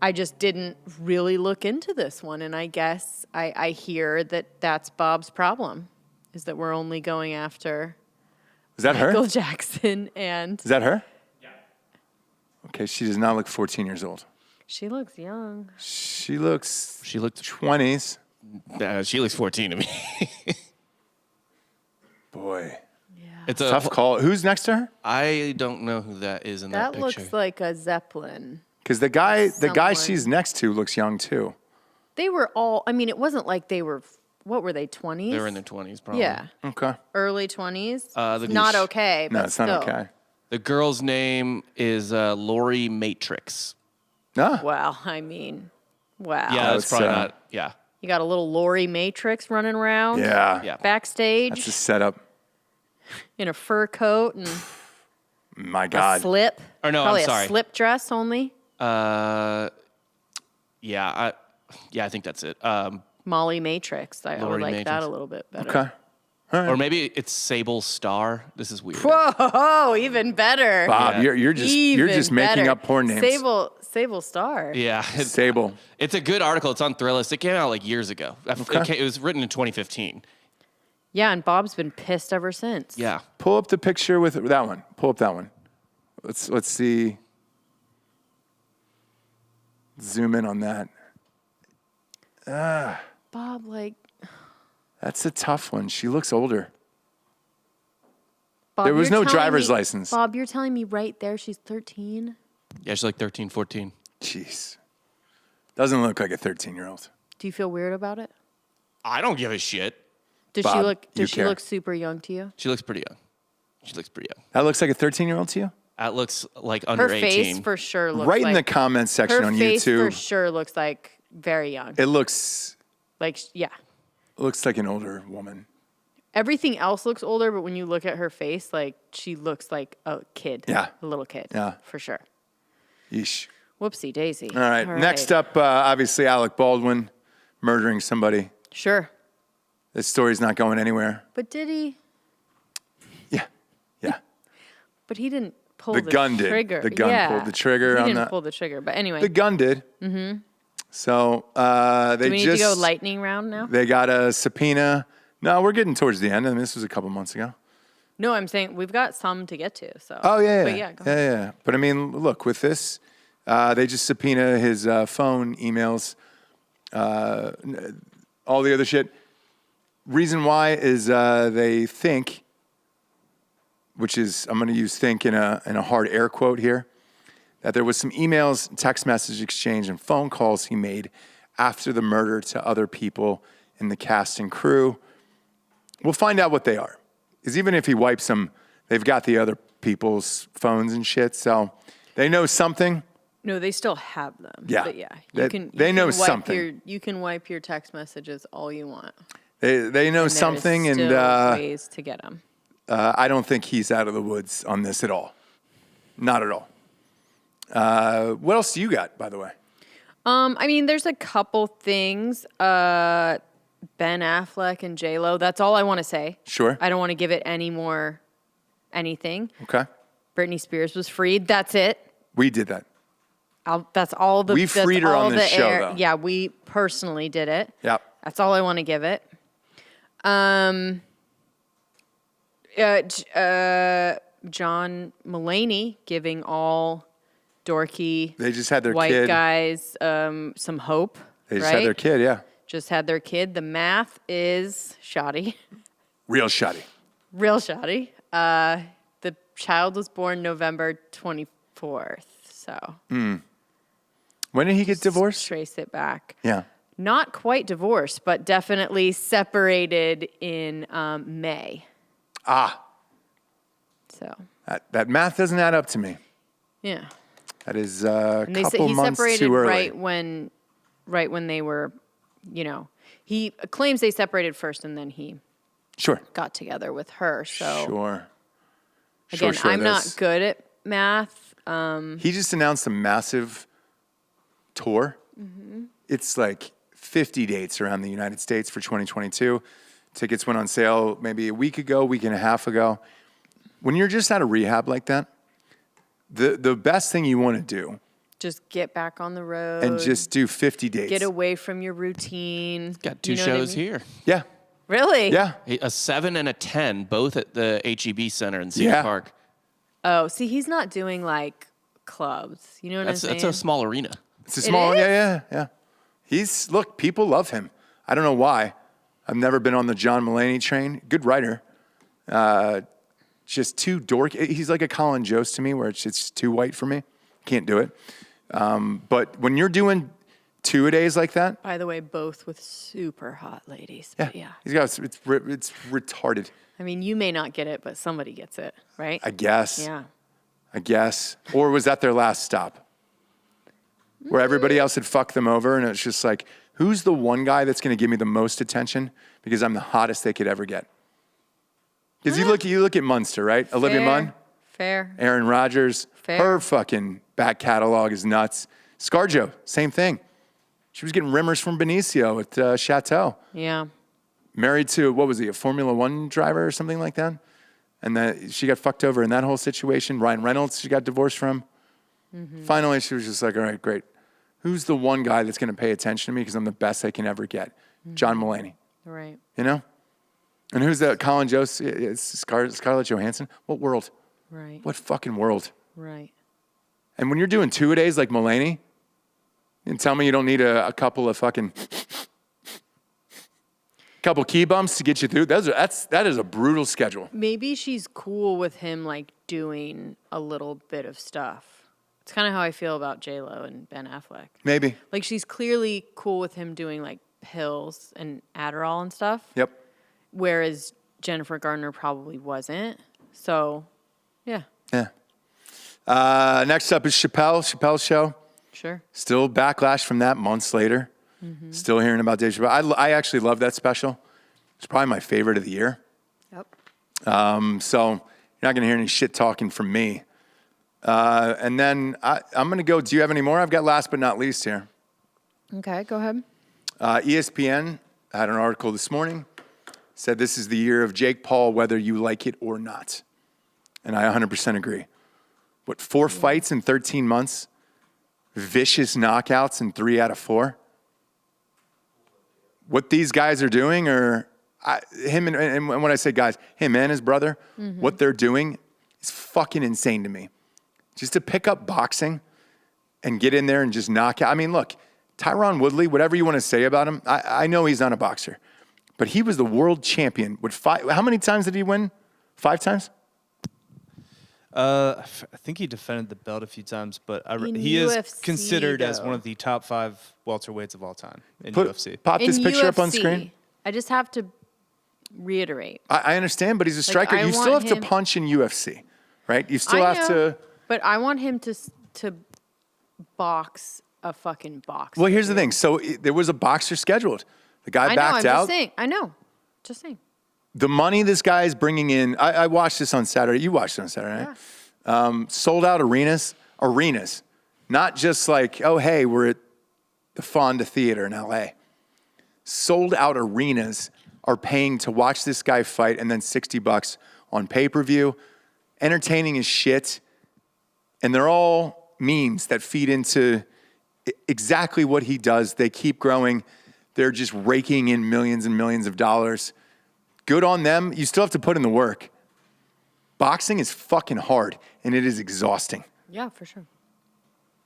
I just didn't really look into this one. And I guess I hear that that's Bob's problem, is that we're only going after Is that Michael her? Jackson. And Is that her? Yeah. Okay, she does not look 14 years old. she looks young. She looks 20s. She looks 14 to me. Boy. Yeah. It's a Tough call. Who's next to her? I don't know who that is in that That picture. looks like a Zeppelin. Because the guy Someone. she's next to looks young too. They were all, I mean, it wasn't like they were, what were they, 20s? They were in their 20s, probably. Yeah. Okay. Early 20s. The- Not okay, but No, it's not still. okay. The girl's name is Lori Matrix. No. Well, I mean, wow. Yeah, that's That's, probably uh, not. Yeah. You got a little Lori Matrix running around. Yeah. Yeah. Backstage That's a setup. in a fur coat and My a God. slip. Or no, I'm Probably sorry. a slip dress only. Yeah, I think that's it. Molly Matrix. I would Lori like that Matrix. a little bit better. Okay. Or maybe it's Sable Star. This is weird. Whoa, even better. Bob, Yeah. you're just making better. up porn names. Sable Star. Yeah. Sable. It's a good article. It's on Thrillist. It came out like years ago. It was written in 2015. Yeah, and Bob's been pissed ever since. Yeah. Pull up the picture with that one. Pull up that one. Let's see. Zoom in on that. Bob, like, That's a tough one. She looks older. Bob, There was you're no telling driver's me- license. Bob, you're telling me right there she's 13? Yeah, she's like 13, 14. Jeez. Doesn't look like a 13-year-old. Do you feel weird about it? I don't give a shit. Does Bob, she look? you Does she care. look super young to you? She looks pretty young. She looks pretty young. That looks like a 13-year-old to you? That looks like under Her 18. face for sure looks Right like, in the comments section her on face for YouTube. sure looks like very young. It looks Yeah. like an older woman. Everything else looks older, but when you look at her face, like she looks like a kid. Yeah. A little kid. Yeah. For sure. Yeesh. Whoopsie daisy. All right. Next up, obviously, Alec Baldwin murdering somebody. Sure. This story's not going anywhere. But did he? Yeah. Yeah. But he didn't pull The the gun did. trigger. The gun yeah. pulled the trigger He on didn't that. pull the trigger. But anyway. The gun did. Mm-hmm. So they do we need to go lightning round now? They got a subpoena. No, we're getting towards the end. I mean, this was a couple months ago. No, I'm saying we've got some to get to. So. Oh, yeah. But yeah, go ahead. Yeah. But I mean, look, with this, they just subpoena his phone, emails, all the other shit. Reason why is they think, which is, I'm going to use think in a hard air quote here, that there was some emails, text message exchange, and phone calls he made after the murder to other people in the cast and crew. We'll find out what they are. Because even if he wipes them, they've got the other people's phones and shit, so they know something. No, they still have them. Yeah. But yeah, They know wipe something. You can wipe your text messages all you want. They know And something, there's and still ways to get them. I don't think he's out of the woods on this at all. Not at all. What else do you got, by the way? I mean, there's a couple things. Ben Affleck and J-Lo. That's all I want to say. Sure. I don't want to give it any more anything. Okay. Britney Spears was freed. That's it. We did that. That's all the. We freed her on this show, though. Yeah, we personally did it. Yep. That's all I want to give it. John Mulaney giving all dorky. They just had their white kid. guys some hope. They just had their kid. Yeah. Just had their kid. The math is shoddy. Real shoddy. Real shoddy. The child was born November 24th. So. When did he get divorced? Trace it back. Yeah. Not quite divorced, but definitely separated in May. So. That math doesn't add up to me. Yeah. That is a And couple he months separated too early. right when they were, he claims they separated first and then he Sure. got together with her. So Sure. again, I'm not good at math. He just announced a massive tour. It's like 50 dates around the United States for 2022. Tickets went on sale maybe a week and a half ago. When you're just out of rehab like that, the best thing you want to do Just get back on the road. and just do 50 dates. Get away from your routine. Got two You know what I shows mean? here. Yeah. Really? Yeah. A 7 and a 10, both at the HEB Center in Cedar Yeah. Park. Oh, see, he's not doing like clubs. You know what I'm saying? That's a small arena. It's a small, is? yeah. Look, people love him. I don't know why. I've never been on the John Mulaney train. Good writer. Just too dork. He's like a Colin Jost to me, where it's just too white for me. Can't do it. But when you're doing 2 a days like that, By the way, both with super hot ladies. But yeah. he's got it's retarded. I mean, you may not get it, but somebody gets it, right? I guess. Yeah. I guess. Or was that their last stop? Where everybody else had fucked them over, and it's just like, who's the one guy that's going to give me the most attention because I'm the hottest they could ever get? Because you look at Munster, right? Olivia Munn, Fair. Aaron Rodgers, Fair. her fucking back catalog is nuts. ScarJo, same thing. She was getting rimmers from Benicio at Chateau. Yeah. Married to, what was he, a Formula One driver or something like that? And that she got fucked over in that whole situation. Ryan Reynolds, she got divorced from. Finally, she was just like, all right, great. Who's the one guy that's going to pay attention to me because I'm the best I can ever get? John Mulaney. Right. You know? And who's that? Colin Jost? It's Scarlett Johansson? What world? Right. What fucking world? Right. And when you're doing 2 a days like Mulaney, and tell me you don't need a couple of fucking couple key bumps to get you through. That is a brutal schedule. Maybe she's cool with him like doing a little bit of stuff. It's kind of how I feel about J-Lo and Ben Affleck. Maybe. Like she's clearly cool with him doing like pills and Adderall and stuff. Yep. Whereas Jennifer Garner probably wasn't. So, yeah, Yeah. Next up is Chappelle's show. sure. Still backlash from that months later. Still hearing about Dave Chappelle. I actually love that special. It's probably my favorite of the year. Yep. So you're not going to hear any shit talking from me. And then I'm going to go. Do you have any more? I've got last but not least here. Okay, go ahead. ESPN had an article this morning. Said this is the year of Jake Paul, whether you like it or not. And I 100% agree. What, 4 fights in 13 months? Vicious knockouts in 3 out of 4? What these guys are doing, or him and when I say guys, him and his brother, what they're doing is fucking insane to me. Just to pick up boxing and get in there and just knock out. I mean, look, Tyron Woodley, whatever you want to say about him, I know he's not a boxer. But he was the world champion. How many times did he win? 5 times? I think he defended the belt a few times, but he UFC, is considered as though. one of the top 5 welterweights of all time in UFC. Pop this In picture up on UFC, screen. I just have to reiterate. I understand, but he's a striker. I You still have want to him- punch in UFC, right? You still I have know, to. But I want him to box a fucking boxer. Well, here's the thing. So there was a boxer scheduled. The guy I know, backed I'm out. just saying. I know. Just saying. The money this guy is bringing in, I watched this on Saturday. You watched it on Saturday, right? Sold out arenas. Not just like, oh, hey, we're at the Fonda Theater in LA. sold out arenas are paying to watch this guy fight, and then $60 on pay-per-view. Entertaining as shit. And they're all memes that feed into exactly what he does. They keep growing. They're just raking in millions and millions of dollars. Good on them. You still have to put in the work. Boxing is fucking hard, and it is exhausting. Yeah, for sure.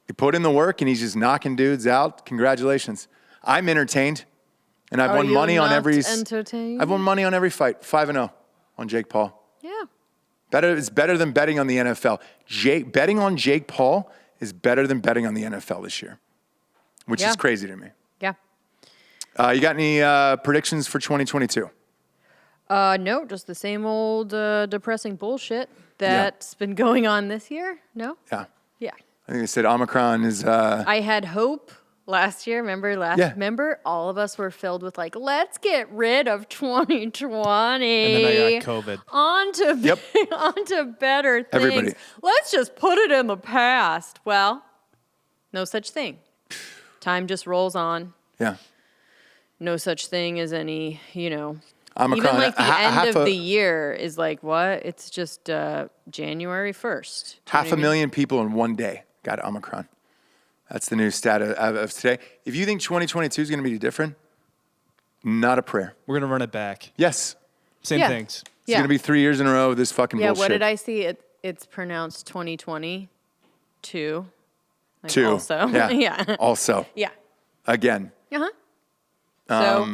You put in the work, and he's just knocking dudes out. Congratulations. I'm entertained, and I've won money on every. I've won money on every fight. 5-0 on Jake Paul. Yeah. It's better than betting on the NFL. Betting on Jake Paul is better than betting on the NFL this year, which is crazy to me. Yeah. You got any predictions for 2022? No, just the same old depressing bullshit that's been going on this year. No? Yeah. Yeah. I think they said Omicron is... I had hope last year. Remember? All of us were filled with like, let's get rid of 2020. And then I got COVID. On to better things. Everybody. Let's just put it in the past. Well, no such thing. Time just rolls on. Yeah. No such thing as any, Omicron, even like the end of the year is like, what? It's just January 1st. 500,000 people in one day got Omicron. That's the new stat of today. If you think 2022 is going to be different, not a prayer. We're going to run it back. Yes. Same things. It's going to be 3 years in a row of this fucking bullshit. Yeah, what did I see? It's pronounced 2022. Like Two. Also. Yeah. Yeah. Also. Yeah. Again. Uh-huh.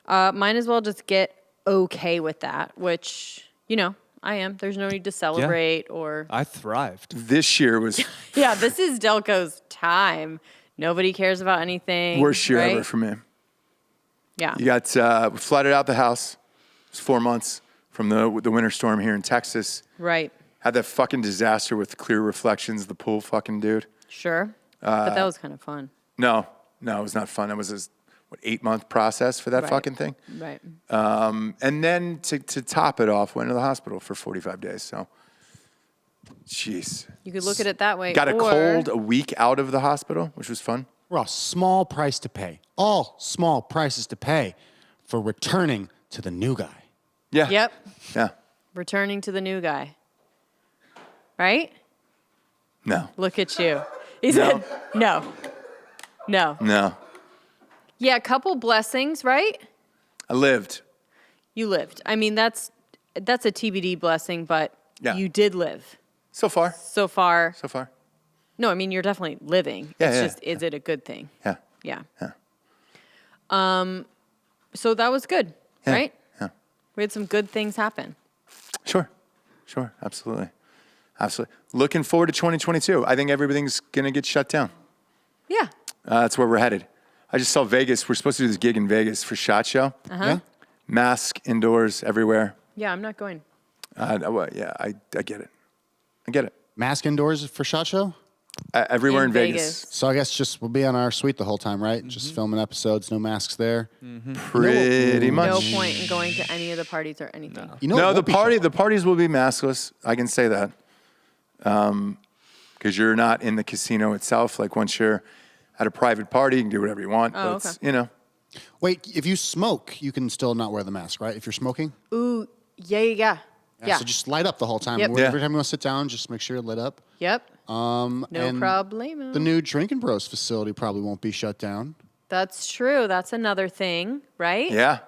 So might as well just get okay with that, which, I am. There's no need to celebrate or... I thrived. This year was... Yeah, this is Delco's time. Nobody cares about anything. Worst year right? ever for me. Yeah. You got flooded out the house. It was 4 months from the winter storm here in Texas. Right. Had that fucking disaster with clear reflections, the pool fucking dude. Sure. But that was kind of fun. No, it was not fun. It was a 8-month process for that fucking thing. Right. And then to top it off, went to the hospital for 45 days. So, jeez. You could look at it that way. Got a cold a week out of the hospital, which was fun. Ross, small price to pay. All small prices to pay for returning to the new guy. Yeah. Yep. Yeah. Returning to the new guy. Right? No. Look at you. He said, no. Yeah, a couple blessings, right? I lived. You lived. I mean, that's a TBD blessing, but you did live. So far. So far. No, I mean, you're definitely living. It's just, is it a good thing? Yeah. Yeah. So that was good, right? Yeah. We had some good things happen. Sure. Absolutely. Looking forward to 2022. I think everything's going to get shut down. Yeah. That's where we're headed. I just saw Vegas. We're supposed to do this gig in Vegas for SHOT Show. Uh-huh. Yeah. Mask indoors everywhere. Yeah, I'm not going. I get it. Mask indoors for SHOT Show? Everywhere in Vegas. So I guess we'll be on our suite the whole time, right? Mm-hmm. Just filming episodes, no masks there. Mm-hmm. Pretty much. No point in going to any of the parties or anything. No. The parties will be maskless. I can say that. Because you're not in the casino itself. Like once you're at a private party, you can do whatever you want. Oh, but okay. Wait, if you smoke, you can still not wear the mask, right? If you're smoking? Ooh, yeah. So just light up the whole time. Yep. Every time you want to sit down, just make sure you're lit up. Yep. No problemo. The new Drinking Bros facility probably won't be shut down. That's true. That's another thing, right? Yeah.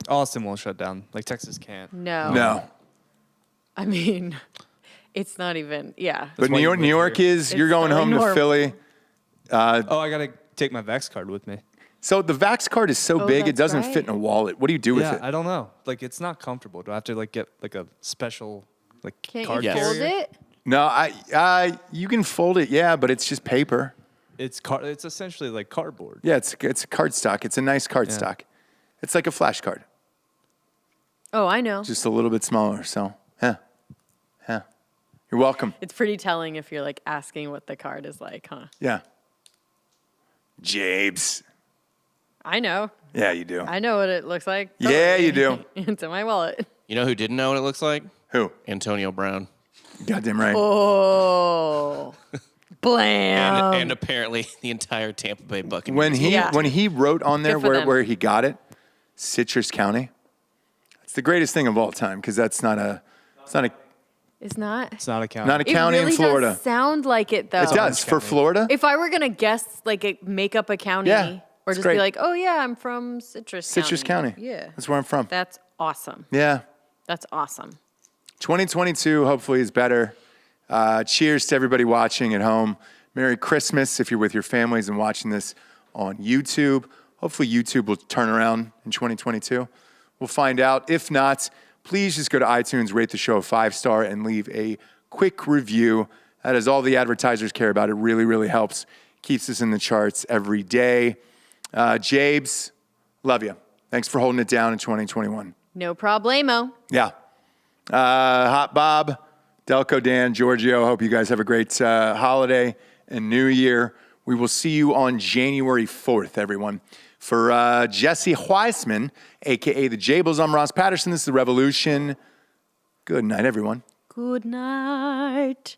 Austin won't shut down. Like Texas can't. No. I mean, it's not even, But New York is, you're going home to Philly. I got to take my Vax card with me. So the Vax card is so big, it doesn't fit in a wallet. What do you do with it? I don't know. Like, it's not comfortable. Do I have to, get, a special, Can't card you fold carrier? it? No, you can fold it, but it's just paper. It's essentially like cardboard. Yeah, it's cardstock. It's a nice cardstock. It's like a flash card. Oh, I know. Just a little bit smaller, so, yeah. You're welcome. It's pretty telling if you're, asking what the card is like, huh? Yeah. Jabes. I know. Yeah, you do. I know what it looks like. Yeah, you do. It's in my wallet. You know who didn't know what it looks like? Who? Antonio Brown. Goddamn right. Oh. Blam. And apparently the entire Tampa Bay Buccaneers. When he wrote on there Good for them. where he got it, Citrus County. It's the greatest thing of all time because it's not a It's not. It's not a county. not a county it really in Florida. Does sound like it though. It does for Florida. If I were gonna guess, like make up a county, Yeah, or it's just great. be like, oh yeah, I'm from Citrus County. Yeah, That's where I'm from. that's awesome. Yeah. That's awesome. 2022 hopefully is better. Cheers to everybody watching at home. Merry Christmas if you're with your families and watching this on YouTube. Hopefully YouTube will turn around in 2022. We'll find out. If not, please just go to iTunes, rate the show a 5-star, and leave a quick review. That is all the advertisers care about. It really, really helps. Keeps us in the charts every day. Jabes, love you. Thanks for holding it down in 2021. No problemo. Yeah. Hot Bob, Delco Dan, Giorgio, hope you guys have a great holiday and New Year. We will see you on January 4th, everyone. For Jesse Weissman, a.k.a. the Jables, I'm Ross Patterson. This is The Revolution. Good night, everyone. Good night.